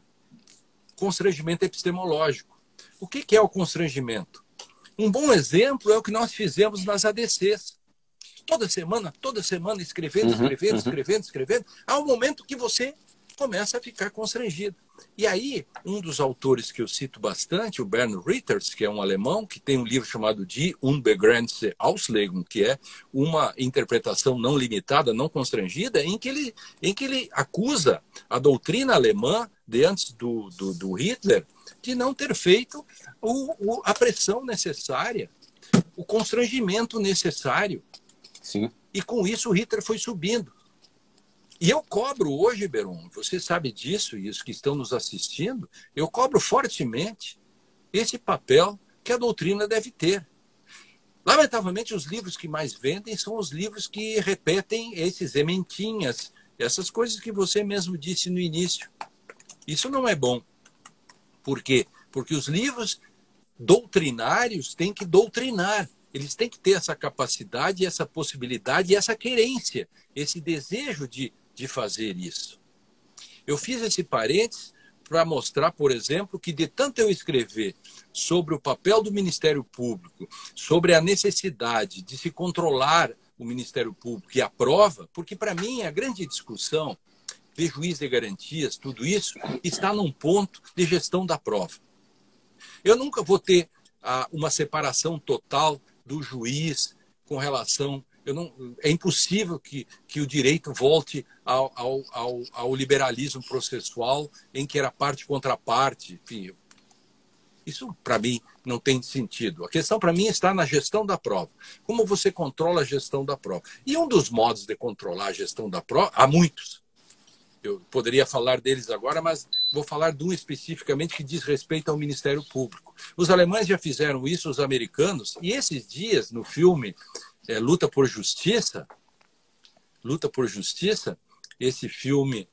[SPEAKER 2] constrangimento epistemológico. O que é o constrangimento? Um bom exemplo é o que nós fizemos nas ADCs. Toda semana, escrevendo. Há um momento que você começa a ficar constrangido. E aí, um dos autores que eu cito bastante, o Bernd Ritters, que é um alemão, que tem um livro chamado Die unbegrenzte Auslegung, que é uma interpretação não limitada, não constrangida, em que ele acusa a doutrina alemã, de antes do Hitler, de não ter feito a pressão necessária, o constrangimento necessário.
[SPEAKER 1] Sim.
[SPEAKER 2] E com isso o Hitler foi subindo. E eu cobro hoje, Beron, você sabe disso, e os que estão nos assistindo, eu cobro fortemente esse papel que a doutrina deve ter. Lamentavelmente, os livros que mais vendem são os livros que repetem esses ementinhas, essas coisas que você mesmo disse no início. Isso não é bom. Por quê? Porque os livros doutrinários têm que doutrinar. Eles têm que ter essa capacidade, essa possibilidade, essa querência, esse desejo de fazer isso. Eu fiz esse parênteses para mostrar, por exemplo, que de tanto eu escrever sobre o papel do Ministério Público, sobre a necessidade de se controlar o Ministério Público e a prova, porque para mim a grande discussão, ver juiz de garantias, tudo isso, está num ponto de gestão da prova. Eu nunca vou ter uma separação total do juiz com relação... é impossível que o direito volte ao liberalismo processual em que era parte contra parte. Enfim, isso, para mim, não tem sentido. A questão, para mim, está na gestão da prova. Como você controla a gestão da prova? E um dos modos de controlar a gestão da prova, há muitos. Eu poderia falar deles agora, mas vou falar de um especificamente que diz respeito ao Ministério Público. Os alemães já fizeram isso, os americanos, e esses dias, no filme Luta por Justiça, esse filme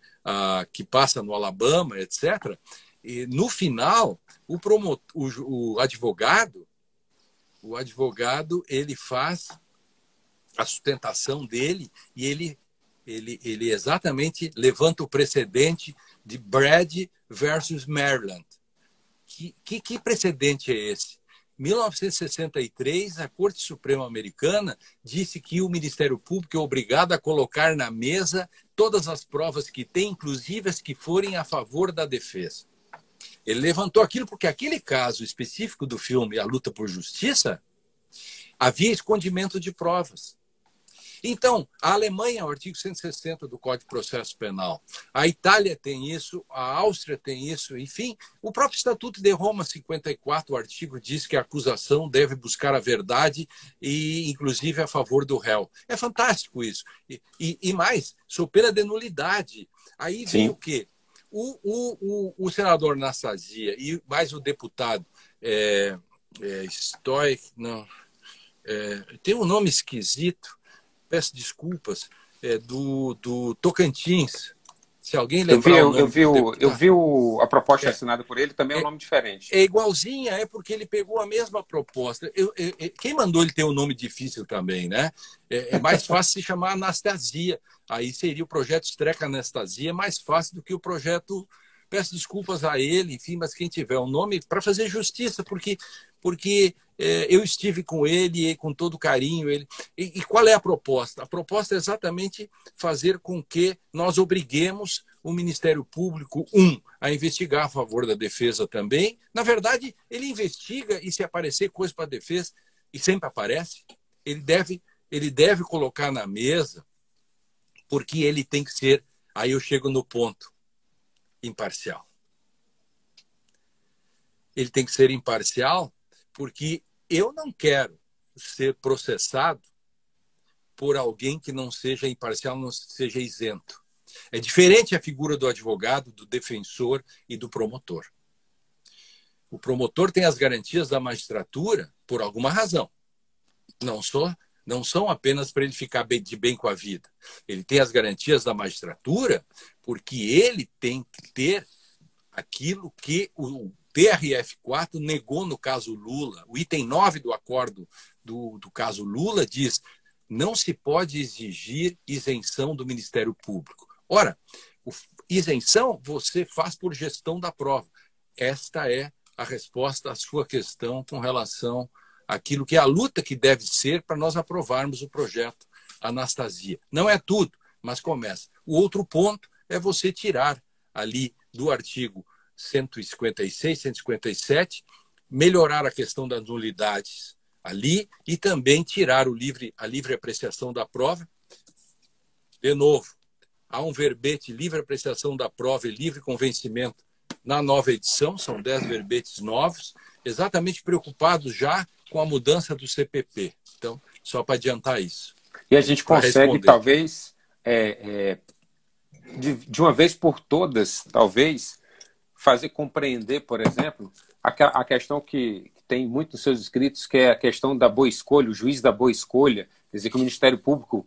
[SPEAKER 2] que passa no Alabama, etc., e no final, o advogado, ele faz a sustentação dele e ele exatamente levanta o precedente de Brad versus Maryland. Que precedente é esse? Em 1963, a Corte Suprema Americana disse que o Ministério Público é obrigado a colocar na mesa todas as provas que tem, inclusive as que forem a favor da defesa. Ele levantou aquilo porque aquele caso específico do filme A Luta por Justiça, havia escondimento de provas. Então, a Alemanha, o artigo 160 do Código de Processo Penal, a Itália tem isso, a Áustria tem isso, enfim, o próprio Estatuto de Roma 54, o artigo diz que a acusação deve buscar a verdade e, inclusive, a favor do réu. É fantástico isso. E mais, sob pena de nulidade. Aí vem o quê? O senador Anastasia e mais o deputado Stoic, não, tem um nome esquisito, peço desculpas, do Tocantins. Se alguém lembrar o nome
[SPEAKER 1] eu vi a proposta assinada por ele, também é um nome diferente.
[SPEAKER 2] É igualzinha, é porque ele pegou a mesma proposta. Quem mandou ele ter um nome difícil também, né? É mais fácil se chamar Anastasia. Aí seria o projeto Streca Anastasia, mais fácil do que o projeto... Peço desculpas a ele, enfim, mas quem tiver um nome, para fazer justiça, porque eu estive com ele e com todo carinho. E qual é a proposta? A proposta é exatamente fazer com que nós obriguemos o Ministério Público, a investigar a favor da defesa também. Na verdade, ele investiga e se aparecer coisa para a defesa, e sempre aparece, ele deve colocar na mesa, porque ele tem que ser, aí eu chego no ponto, imparcial. Ele tem que ser imparcial porque eu não quero ser processado por alguém que não seja imparcial, não seja isento. É diferente a figura do advogado, do defensor e do promotor. O promotor tem as garantias da magistratura por alguma razão. Não são apenas para ele ficar de bem com a vida. Ele tem as garantias da magistratura porque ele tem que ter aquilo que o TRF4 negou no caso Lula. O item 9 do acordo do caso Lula diz: não se pode exigir isenção do Ministério Público. Ora, isenção você faz por gestão da prova. Esta é a resposta à sua questão com relação àquilo que é a luta que deve ser para nós aprovarmos o projeto Anastasia. Não é tudo, mas começa. O outro ponto é você tirar ali do artigo 156, 157, melhorar a questão das nulidades ali e também tirar a livre apreciação da prova. De novo, há um verbete livre apreciação da prova e livre convencimento na nova edição, são 10 verbetes novos, exatamente preocupados já com a mudança do CPP. Então, só para adiantar isso.
[SPEAKER 1] E a gente consegue, talvez, de uma vez por todas, talvez, fazer compreender, por exemplo, a questão que tem muito nos seus escritos, que é a questão da boa escolha, o juiz da boa escolha, quer dizer que o Ministério Público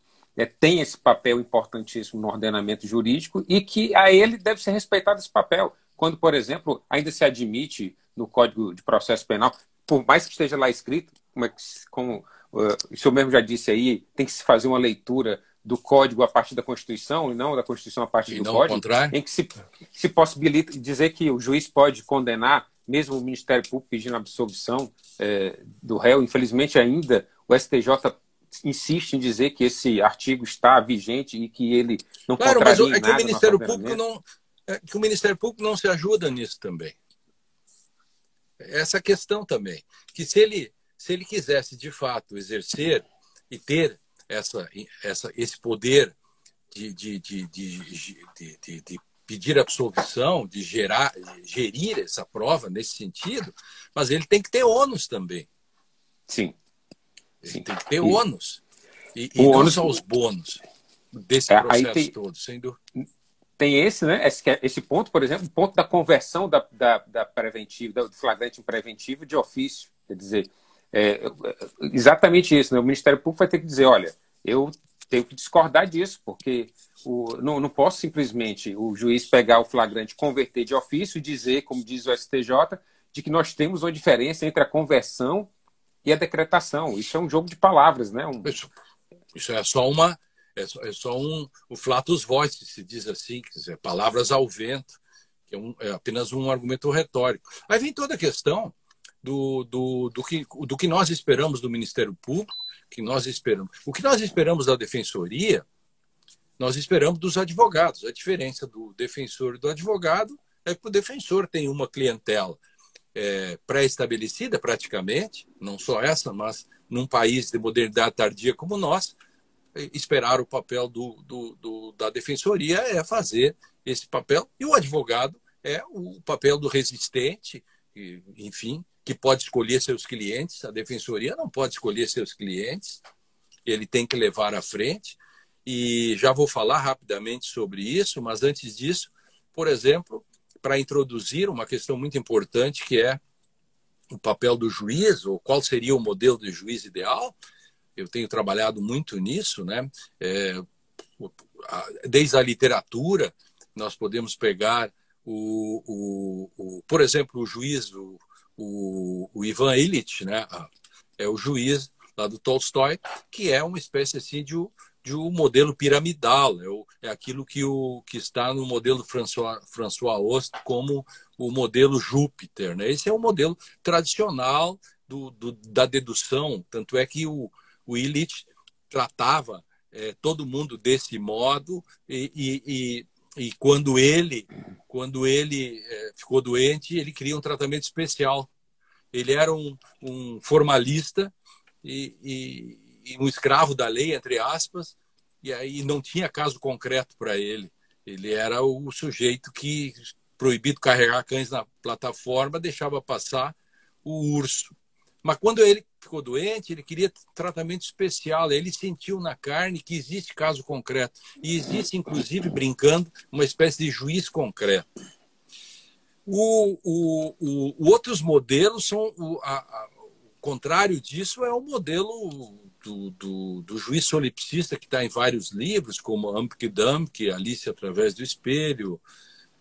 [SPEAKER 1] tem esse papel importantíssimo no ordenamento jurídico e que a ele deve ser respeitado esse papel. Quando, por exemplo, ainda se admite no Código de Processo Penal, por mais que esteja lá escrito, como o senhor mesmo já disse aí, tem que se fazer uma leitura do Código a partir da Constituição e não da Constituição a partir do Código, em que se possibilita dizer que o juiz pode condenar, mesmo o Ministério Público pedindo absolvição do réu. Infelizmente, ainda o STJ insiste em dizer que esse artigo está vigente e que ele não contraria em nada
[SPEAKER 2] que o Ministério Público que o Ministério Público não se ajuda nisso também. Essa questão também, que se ele quisesse de fato exercer e ter esse poder de pedir absolvição, de gerir essa prova nesse sentido, mas ele tem que ter ônus também.
[SPEAKER 1] Sim.
[SPEAKER 2] Ele tem que ter ônus. E não
[SPEAKER 1] ônus...
[SPEAKER 2] só os bônus desse processo todo, sem dúvida.
[SPEAKER 1] Tem esse ponto, por exemplo, o ponto da conversão da preventiva, do flagrante em preventivo de ofício. Quer dizer, exatamente isso, né? O Ministério Público vai ter que dizer, olha, eu tenho que discordar disso, porque não posso simplesmente o juiz pegar o flagrante, converter de ofício e dizer, como diz o STJ, de que nós temos uma diferença entre a conversão e a decretação. Isso é um jogo de palavras, né?
[SPEAKER 2] Isso é só o flatus voice, se diz assim, quer dizer, palavras ao vento, que é apenas um argumento retórico. Aí vem toda a questão do que nós esperamos do Ministério Público, o que nós esperamos da Defensoria, nós esperamos dos advogados. A diferença do defensor e do advogado é que o defensor tem uma clientela pré-estabelecida praticamente, não só essa, mas num país de modernidade tardia como nós, esperar o papel da defensoria é fazer esse papel, e o advogado é o papel do resistente, enfim, que pode escolher seus clientes. A defensoria não pode escolher seus clientes, ele tem que levar à frente, e já vou falar rapidamente sobre isso, mas antes disso, por exemplo, para introduzir uma questão muito importante, que é o papel do juiz, ou qual seria o modelo de juiz ideal. Eu tenho trabalhado muito nisso, né? Desde a literatura, nós podemos pegar, por exemplo, o juiz, o Ivan Illich, né? É o juiz lá do Tolstói, que é uma espécie assim de um modelo piramidal, é aquilo que está no modelo François Host como o modelo Júpiter, né? Esse é o modelo tradicional da dedução, tanto é que o Illich tratava todo mundo desse modo, e quando ele ficou doente, ele queria um tratamento especial. Ele era um formalista e um escravo da lei, entre aspas, e aí não tinha caso concreto para ele. Ele era o sujeito que, proibido carregar cães na plataforma, deixava passar o urso. Mas quando ele ficou doente, ele queria tratamento especial. Ele sentiu na carne que existe caso concreto. E existe, inclusive, brincando, uma espécie de juiz concreto. Outros modelos são... O contrário disso é o modelo do juiz solipsista, que está em vários livros, como Amk-Damk, Alice através do espelho,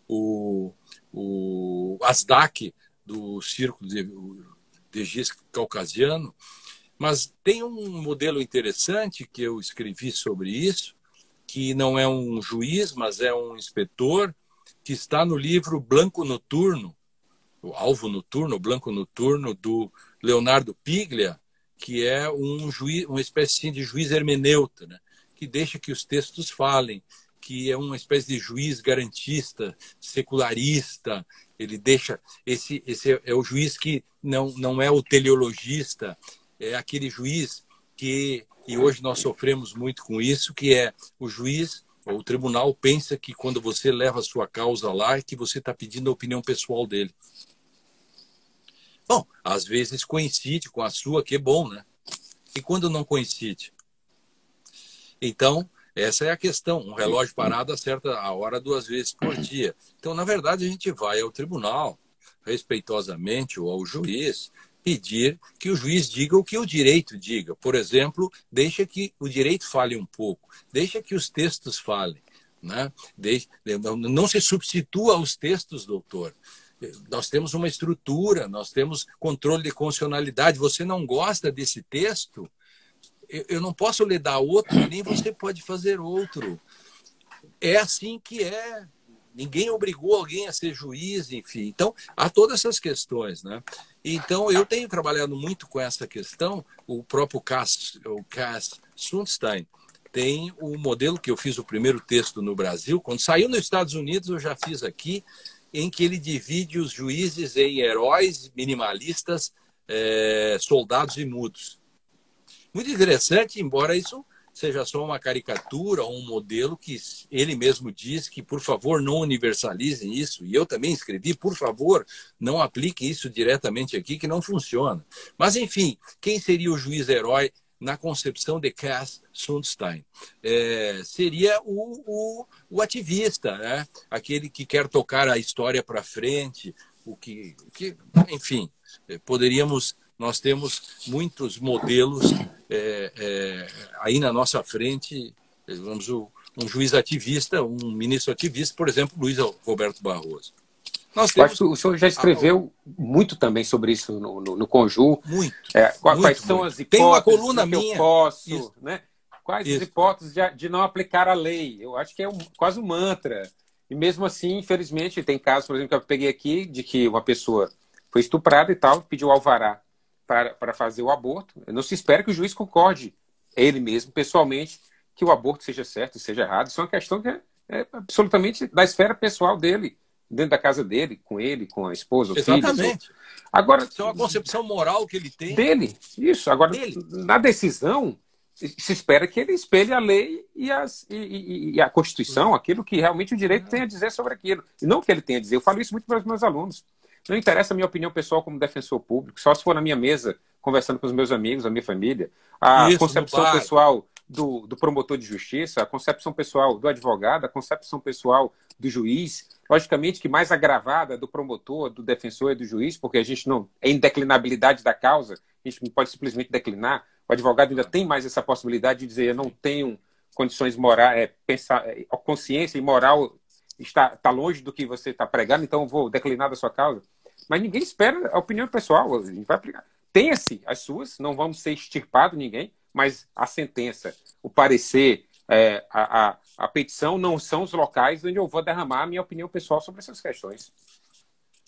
[SPEAKER 2] o Asdak, do Círculo de Giz Caucasiano. Mas tem um modelo interessante que eu escrevi sobre isso, que não é um juiz, mas é um inspetor, que está no livro Blanco Noturno, o Alvo Noturno, o Blanco Noturno, do Leonardo Piglia, que é um juiz, uma espécie de juiz hermeneuta, né? Que deixa que os textos falem, que é uma espécie de juiz garantista, secularista. Ele deixa... Esse é o juiz que não é o teleologista, é aquele juiz que... E hoje nós sofremos muito com isso, que é o juiz, ou o tribunal, pensa que quando você leva a sua causa lá, é que você está pedindo a opinião pessoal dele. Bom, às vezes coincide com a sua, que é bom, né? E quando não coincide? Então, essa é a questão. Um relógio parado acerta a hora 2 vezes por dia. Então, na verdade, a gente vai ao tribunal, respeitosamente, ou ao juiz, pedir que o juiz diga o que o direito diga. Por exemplo, deixa que o direito fale um pouco, deixa que os textos falem, né? Não se substitua aos textos, doutor. Nós temos uma estrutura, nós temos controle de constitucionalidade. Você não gosta desse texto, eu não posso lhe dar outro, nem você pode fazer outro. É assim que é. Ninguém obrigou alguém a ser juiz, enfim. Então, há todas essas questões, né? Então, eu tenho trabalhado muito com essa questão. O próprio Cass Sunstein tem o modelo que eu fiz o primeiro texto no Brasil. Quando saiu nos Estados Unidos, eu já fiz aqui, em que ele divide os juízes em heróis, minimalistas, soldados e mudos. Muito interessante, embora isso seja só uma caricatura ou um modelo que ele mesmo diz que, por favor, não universalizem isso. E eu também escrevi, por favor, não apliquem isso diretamente aqui, que não funciona. Mas, enfim, quem seria o juiz-herói na concepção de Cass Sunstein? Seria o ativista, né? Aquele que quer tocar a história para frente, enfim, poderíamos... Nós temos muitos modelos aí na nossa frente. Vamos, um juiz ativista, um ministro ativista, por exemplo, Luiz Roberto Barroso. Nós temos...
[SPEAKER 1] Acho que o senhor já escreveu muito também sobre isso no Conjur.
[SPEAKER 2] Muito.
[SPEAKER 1] Quais são as hipóteses?
[SPEAKER 2] Tem uma coluna minha.
[SPEAKER 1] Eu posso, né? Quais as hipóteses de não aplicar a lei? Eu acho que é quase um mantra. E mesmo assim, infelizmente, tem casos, por exemplo, que eu peguei aqui, de que uma pessoa foi estuprada e tal, pediu alvará para fazer o aborto. Não se espera que o juiz concorde, ele mesmo, pessoalmente, que o aborto seja certo e seja errado. Isso é uma questão que é absolutamente da esfera pessoal dele, dentro da casa dele, com a esposa, o filho.
[SPEAKER 2] Exatamente.
[SPEAKER 1] Agora,
[SPEAKER 2] isso é uma concepção moral que ele tem.
[SPEAKER 1] Dele, isso. Agora, na decisão, se espera que ele espelhe a lei e a Constituição, aquilo que realmente o direito tem a dizer sobre aquilo. E não o que ele tem a dizer. Eu falo isso muito para os meus alunos. Não interessa a minha opinião pessoal como defensor público, só se for na minha mesa, conversando com os meus amigos, a minha família. A concepção pessoal do promotor de justiça, a concepção pessoal do advogado, a concepção pessoal do juiz, logicamente que mais agravada do promotor, do defensor e do juiz, porque a gente não é indeclinabilidade da causa, a gente não pode simplesmente declinar. O advogado ainda tem mais essa possibilidade de dizer: eu não tenho condições morais, a consciência e moral está longe do que você está pregando, então eu vou declinar da sua causa. Mas ninguém espera a opinião pessoal, a gente vai aplicar. Tenha-se as suas, não vamos ser extirpado ninguém, mas a sentença, o parecer, a petição não são os locais onde eu vou derramar a minha opinião pessoal sobre essas questões.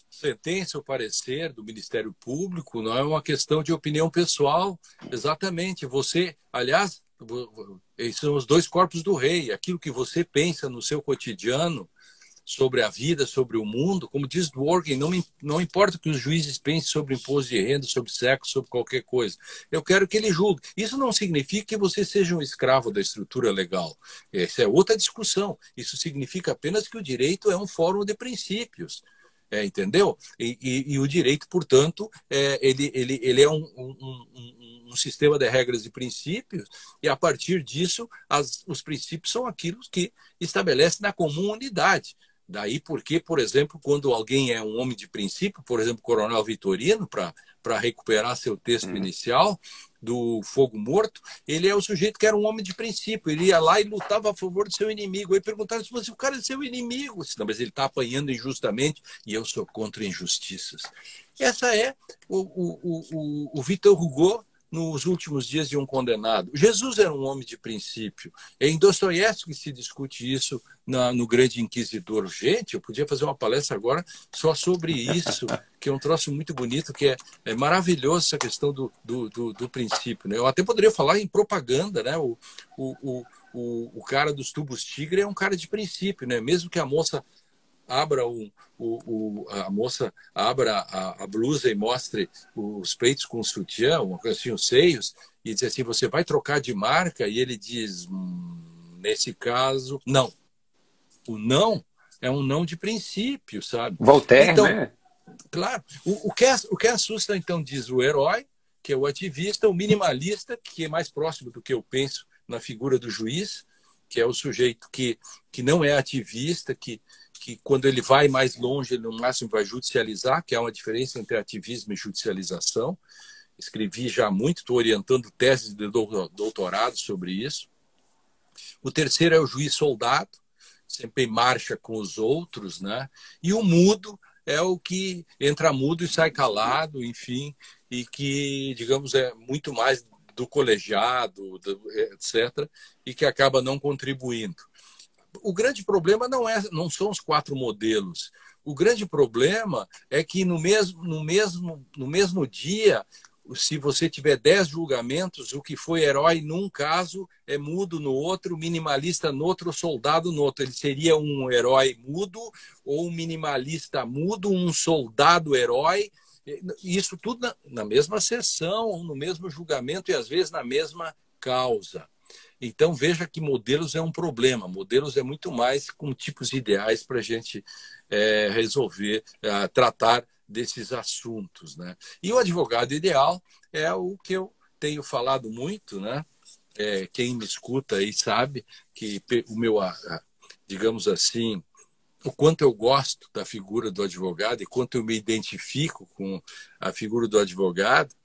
[SPEAKER 2] Sentença, o parecer do Ministério Público não é uma questão de opinião pessoal. Exatamente. Você, aliás, esses são os 2 corpos do rei. Aquilo que você pensa no seu cotidiano sobre a vida, sobre o mundo, como diz Dworkin, não importa que os juízes pensem sobre imposto de renda, sobre sexo, sobre qualquer coisa. Eu quero que ele julgue. Isso não significa que você seja um escravo da estrutura legal. Essa é outra discussão. Isso significa apenas que o direito é um fórum de princípios. Entendeu? E o direito, portanto, ele é um sistema de regras e princípios, e a partir disso, os princípios são aquilo que estabelece na comum unidade. Daí porque, por exemplo, quando alguém é um homem de princípio, por exemplo, o Coronel Vitorino, para recuperar seu texto inicial do Fogo Morto, ele é o sujeito que era um homem de princípio. Ele ia lá e lutava a favor do seu inimigo. Aí perguntaram se o cara é seu inimigo. Não, mas ele está apanhando injustamente e eu sou contra injustiças. Essa é o Victor Hugo nos últimos dias de um condenado. Jesus era um homem de princípio. Em Dostoiévski se discute isso no Grande Inquisidor. Gente, eu podia fazer uma palestra agora só sobre isso, que é um troço muito bonito, que é maravilhoso essa questão do princípio. Né? Eu até poderia falar em propaganda, né? O cara dos tubos tigre é um cara de princípio, né? Mesmo que a moça abra a moça abra a blusa e mostre os peitos com o sutiã, assim, os seios, e diz assim, você vai trocar de marca? E ele diz, nesse caso, não. O não é um não de princípio, sabe?
[SPEAKER 1] Voltaire,
[SPEAKER 2] então,
[SPEAKER 1] né?
[SPEAKER 2] Claro. O que assusta, então, diz o herói, que é o ativista, o minimalista, que é mais próximo do que eu penso na figura do juiz, que é o sujeito que não é ativista, que quando ele vai mais longe, ele no máximo vai judicializar, que há uma diferença entre ativismo e judicialização. Escrevi já muito, estou orientando teses de doutorado sobre isso. O terceiro é o juiz soldado, sempre em marcha com os outros, né? E o mudo é o que entra mudo e sai calado, enfim, e que, digamos, é muito mais do colegiado, etc., e que acaba não contribuindo. O grande problema não são os 4 modelos. O grande problema é que no mesmo dia, se você tiver 10 julgamentos, o que foi herói num caso é mudo no outro, minimalista no outro, soldado no outro. Ele seria um herói mudo ou um minimalista mudo, um soldado herói. Isso tudo na mesma sessão, no mesmo julgamento e às vezes na mesma causa. Então, veja que modelos é um problema. Modelos é muito mais com tipos ideais para a gente resolver, tratar desses assuntos. Né? E o advogado ideal é o que eu tenho falado muito, né? Quem me escuta aí sabe que o meu, digamos assim, o quanto eu gosto da figura do advogado e quanto eu me identifico com a figura do advogado.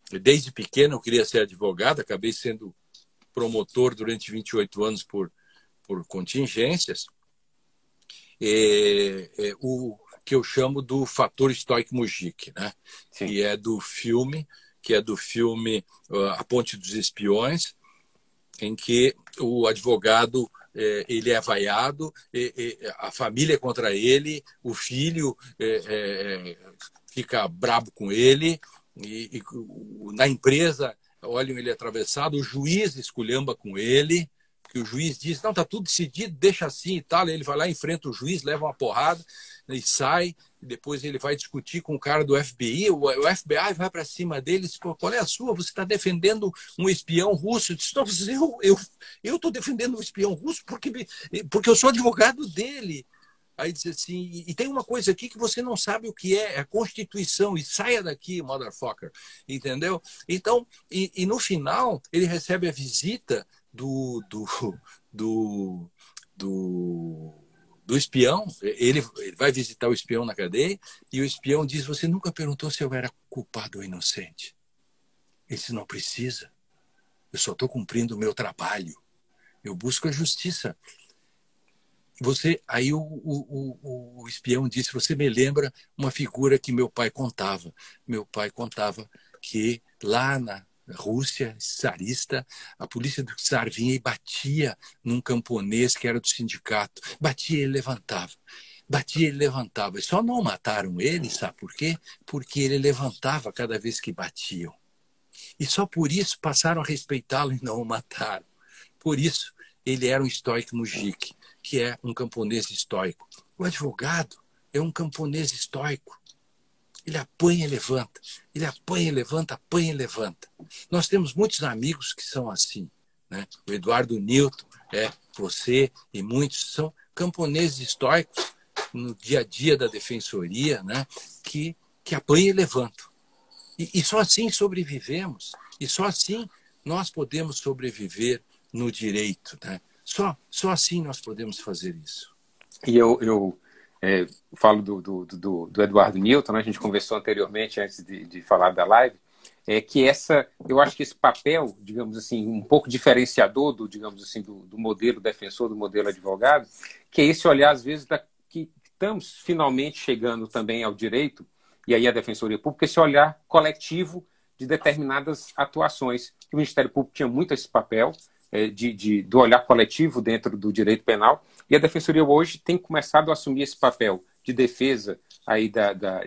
[SPEAKER 2] Desde pequeno eu queria ser advogado, acabei sendo promotor durante 28 anos por contingências, o que eu chamo do fator Stoik-Mujik, né? Que é do filme A Ponte dos Espiões, em que o advogado ele é vaiado, a família é contra ele, o filho fica brabo com ele, e na empresa olham ele atravessado, o juiz esculhamba com ele, porque o juiz diz, não, está tudo decidido, deixa assim e tal, ele vai lá, enfrenta o juiz, leva uma porrada e sai, e depois ele vai discutir com o cara do FBI, o FBI vai para cima dele e diz, qual é a sua? Você está defendendo um espião russo? Eu disse, não, eu estou defendendo um espião russo porque eu sou advogado dele. Aí diz assim, e tem uma coisa aqui que você não sabe o que é a Constituição, e saia daqui, motherfucker, entendeu? Então, e no final, ele recebe a visita do espião, ele vai visitar o espião na cadeia, e o espião diz, você nunca perguntou se eu era culpado ou inocente? Ele disse, não precisa, eu só estou cumprindo o meu trabalho, eu busco a justiça. Aí o espião disse, você me lembra uma figura que meu pai contava. Meu pai contava que lá na Rússia czarista, a polícia do czar vinha e batia num camponês que era do sindicato. Batia e ele levantava. Batia e ele levantava. E só não mataram ele, sabe por quê? Porque ele levantava cada vez que batiam. E só por isso passaram a respeitá-lo e não o mataram. Por isso, ele era um Stoik-Mujik, que é um camponês estoico. O advogado é um camponês estoico. Ele apanha e levanta. Ele apanha e levanta, apanha e levanta. Nós temos muitos amigos que são assim. Né? O Eduardo Newton, você e muitos são camponeses estoicos no dia a dia da defensoria, né, que apanham e levantam. E só assim sobrevivemos. E só assim nós podemos sobreviver no direito. Né? Só assim nós podemos fazer isso.
[SPEAKER 1] E eu falo do Eduardo Newton, né? A gente conversou anteriormente, antes de falar da live, que eu acho que esse papel, digamos assim, um pouco diferenciador digamos assim, do modelo defensor, do modelo advogado, que é esse olhar, às vezes, que estamos finalmente chegando também ao direito, e aí a Defensoria Pública, esse olhar coletivo de determinadas atuações. O Ministério Público tinha muito esse papel do olhar coletivo dentro do direito penal, e a Defensoria hoje tem começado a assumir esse papel de defesa aí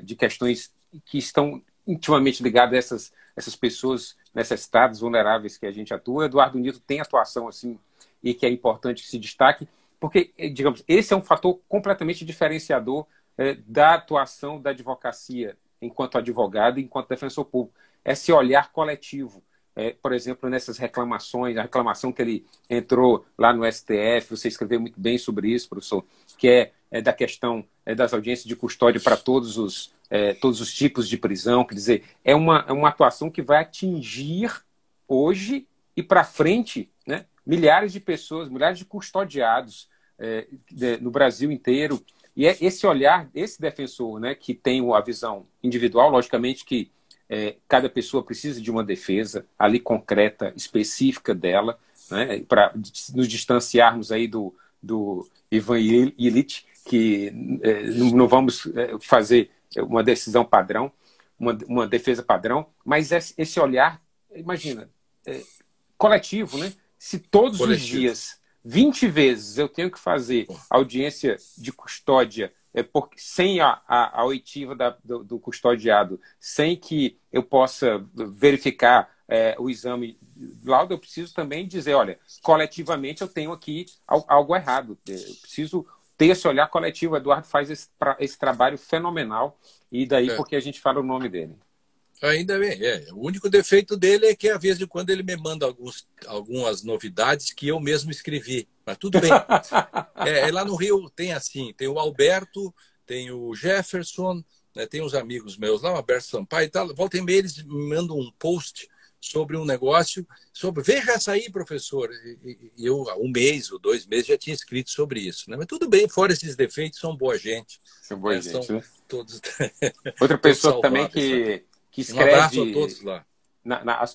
[SPEAKER 1] de questões que estão intimamente ligadas a essas pessoas necessitadas, vulneráveis que a gente atua. Eduardo Nito tem atuação assim, e que é importante que se destaque, porque, digamos, esse é um fator completamente diferenciador da atuação da advocacia enquanto advogado e enquanto defensor público. Esse olhar coletivo. Por exemplo, nessas reclamações, a reclamação que ele entrou lá no STF, você escreveu muito bem sobre isso, professor, que é da questão das audiências de custódia para todos os tipos de prisão. Quer dizer, é uma atuação que vai atingir hoje e para frente, né, milhares de pessoas, milhares de custodiados no Brasil inteiro. E é esse olhar, esse defensor, né, que tem a visão individual, logicamente que cada pessoa precisa de uma defesa ali concreta, específica dela, né, para nos distanciarmos aí do Ivan Illich, que não vamos fazer uma decisão padrão, uma defesa padrão, mas esse olhar, imagina, coletivo, né? Se todos os dias, 20 vezes, eu tenho que fazer audiência de custódia sem a oitiva do custodiado, sem que eu possa verificar o exame de laudo, eu preciso também dizer, olha, coletivamente eu tenho aqui algo errado. Eu preciso ter esse olhar coletivo. O Eduardo faz esse trabalho fenomenal, e daí porque a gente fala o nome dele.
[SPEAKER 2] Ainda bem, o único defeito dele é que, às vezes, quando ele me manda algumas novidades que eu mesmo escrevi. Mas tudo bem. Lá no Rio tem tem o Alberto, tem o Jefferson, né, tem uns amigos meus lá, o Alberto Sampaio e tal. Volta e meia eles me mandam um post sobre um negócio, veja essa aí, professor. E eu, há 1 mês ou 2 meses, já tinha escrito sobre isso. Né? Mas tudo bem, fora esses defeitos, são boa gente.
[SPEAKER 1] São boa gente,
[SPEAKER 2] são
[SPEAKER 1] né?
[SPEAKER 2] Todos
[SPEAKER 1] outra pessoa também que escreve,
[SPEAKER 2] um abraço a todos lá.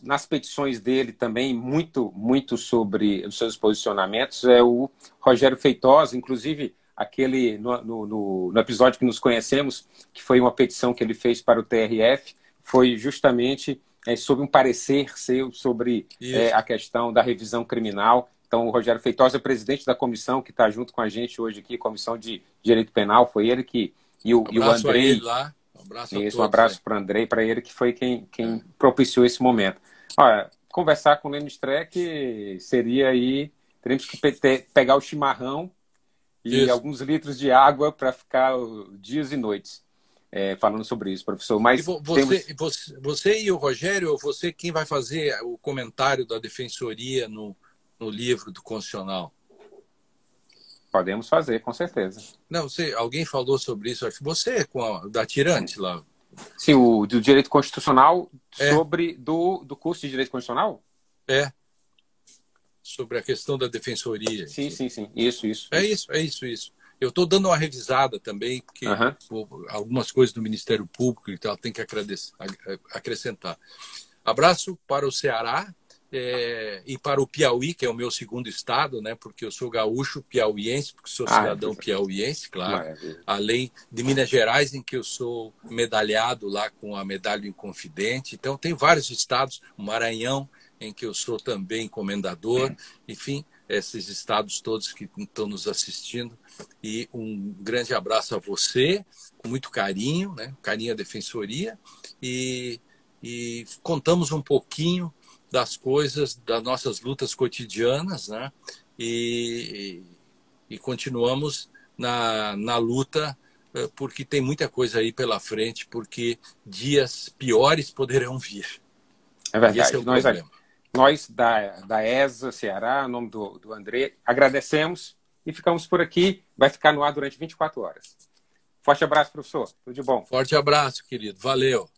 [SPEAKER 1] Nas petições dele também, muito sobre os seus posicionamentos, é o Rogério Feitosa, inclusive aquele no episódio que nos conhecemos, que foi uma petição que ele fez para o TRF, foi justamente sobre um parecer seu sobre a questão da revisão criminal. Então, o Rogério Feitosa é presidente da comissão que está junto com a gente hoje aqui, Comissão de Direito Penal, foi ele que... E o Andrei... Um abraço para o Andrei, para ele que foi quem propiciou esse momento. Olha, conversar com o Lênin Streck seria aí, teríamos que pegar o chimarrão e alguns litros de água para ficar dias e noites falando sobre isso, professor. Mas
[SPEAKER 2] você e o Rogério, você quem vai fazer o comentário da Defensoria no livro do Constitucional?
[SPEAKER 1] Podemos fazer, com certeza.
[SPEAKER 2] Não, alguém falou sobre isso, acho que você, da Tirante lá.
[SPEAKER 1] Sim, do Direito Constitucional, sobre do curso de Direito Constitucional?
[SPEAKER 2] Sobre a questão da Defensoria.
[SPEAKER 1] Sim. Isso.
[SPEAKER 2] É isso. Eu estou dando uma revisada também, porque algumas coisas do Ministério Público e tal tem que acrescentar. Abraço para o Ceará, e para o Piauí, que é o meu segundo estado, né? Porque eu sou gaúcho piauiense, porque sou cidadão piauiense, claro.
[SPEAKER 1] Maravilha.
[SPEAKER 2] Além de Minas Gerais, em que eu sou medalhado lá com a medalha Inconfidente. Então, tem vários estados, o Maranhão, em que eu sou também comendador. Enfim, esses estados todos que estão nos assistindo. E um grande abraço a você, com muito carinho, né? Carinho à Defensoria. E contamos um pouquinho das coisas, das nossas lutas cotidianas, né? E continuamos na luta, porque tem muita coisa aí pela frente, porque dias piores poderão vir.
[SPEAKER 1] É verdade.
[SPEAKER 2] Esse é o problema.
[SPEAKER 1] Nós da ESA Ceará, em nome do André, agradecemos e ficamos por aqui. Vai ficar no ar durante 24 horas. Forte abraço, professor. Tudo de bom.
[SPEAKER 2] Forte abraço, querido. Valeu.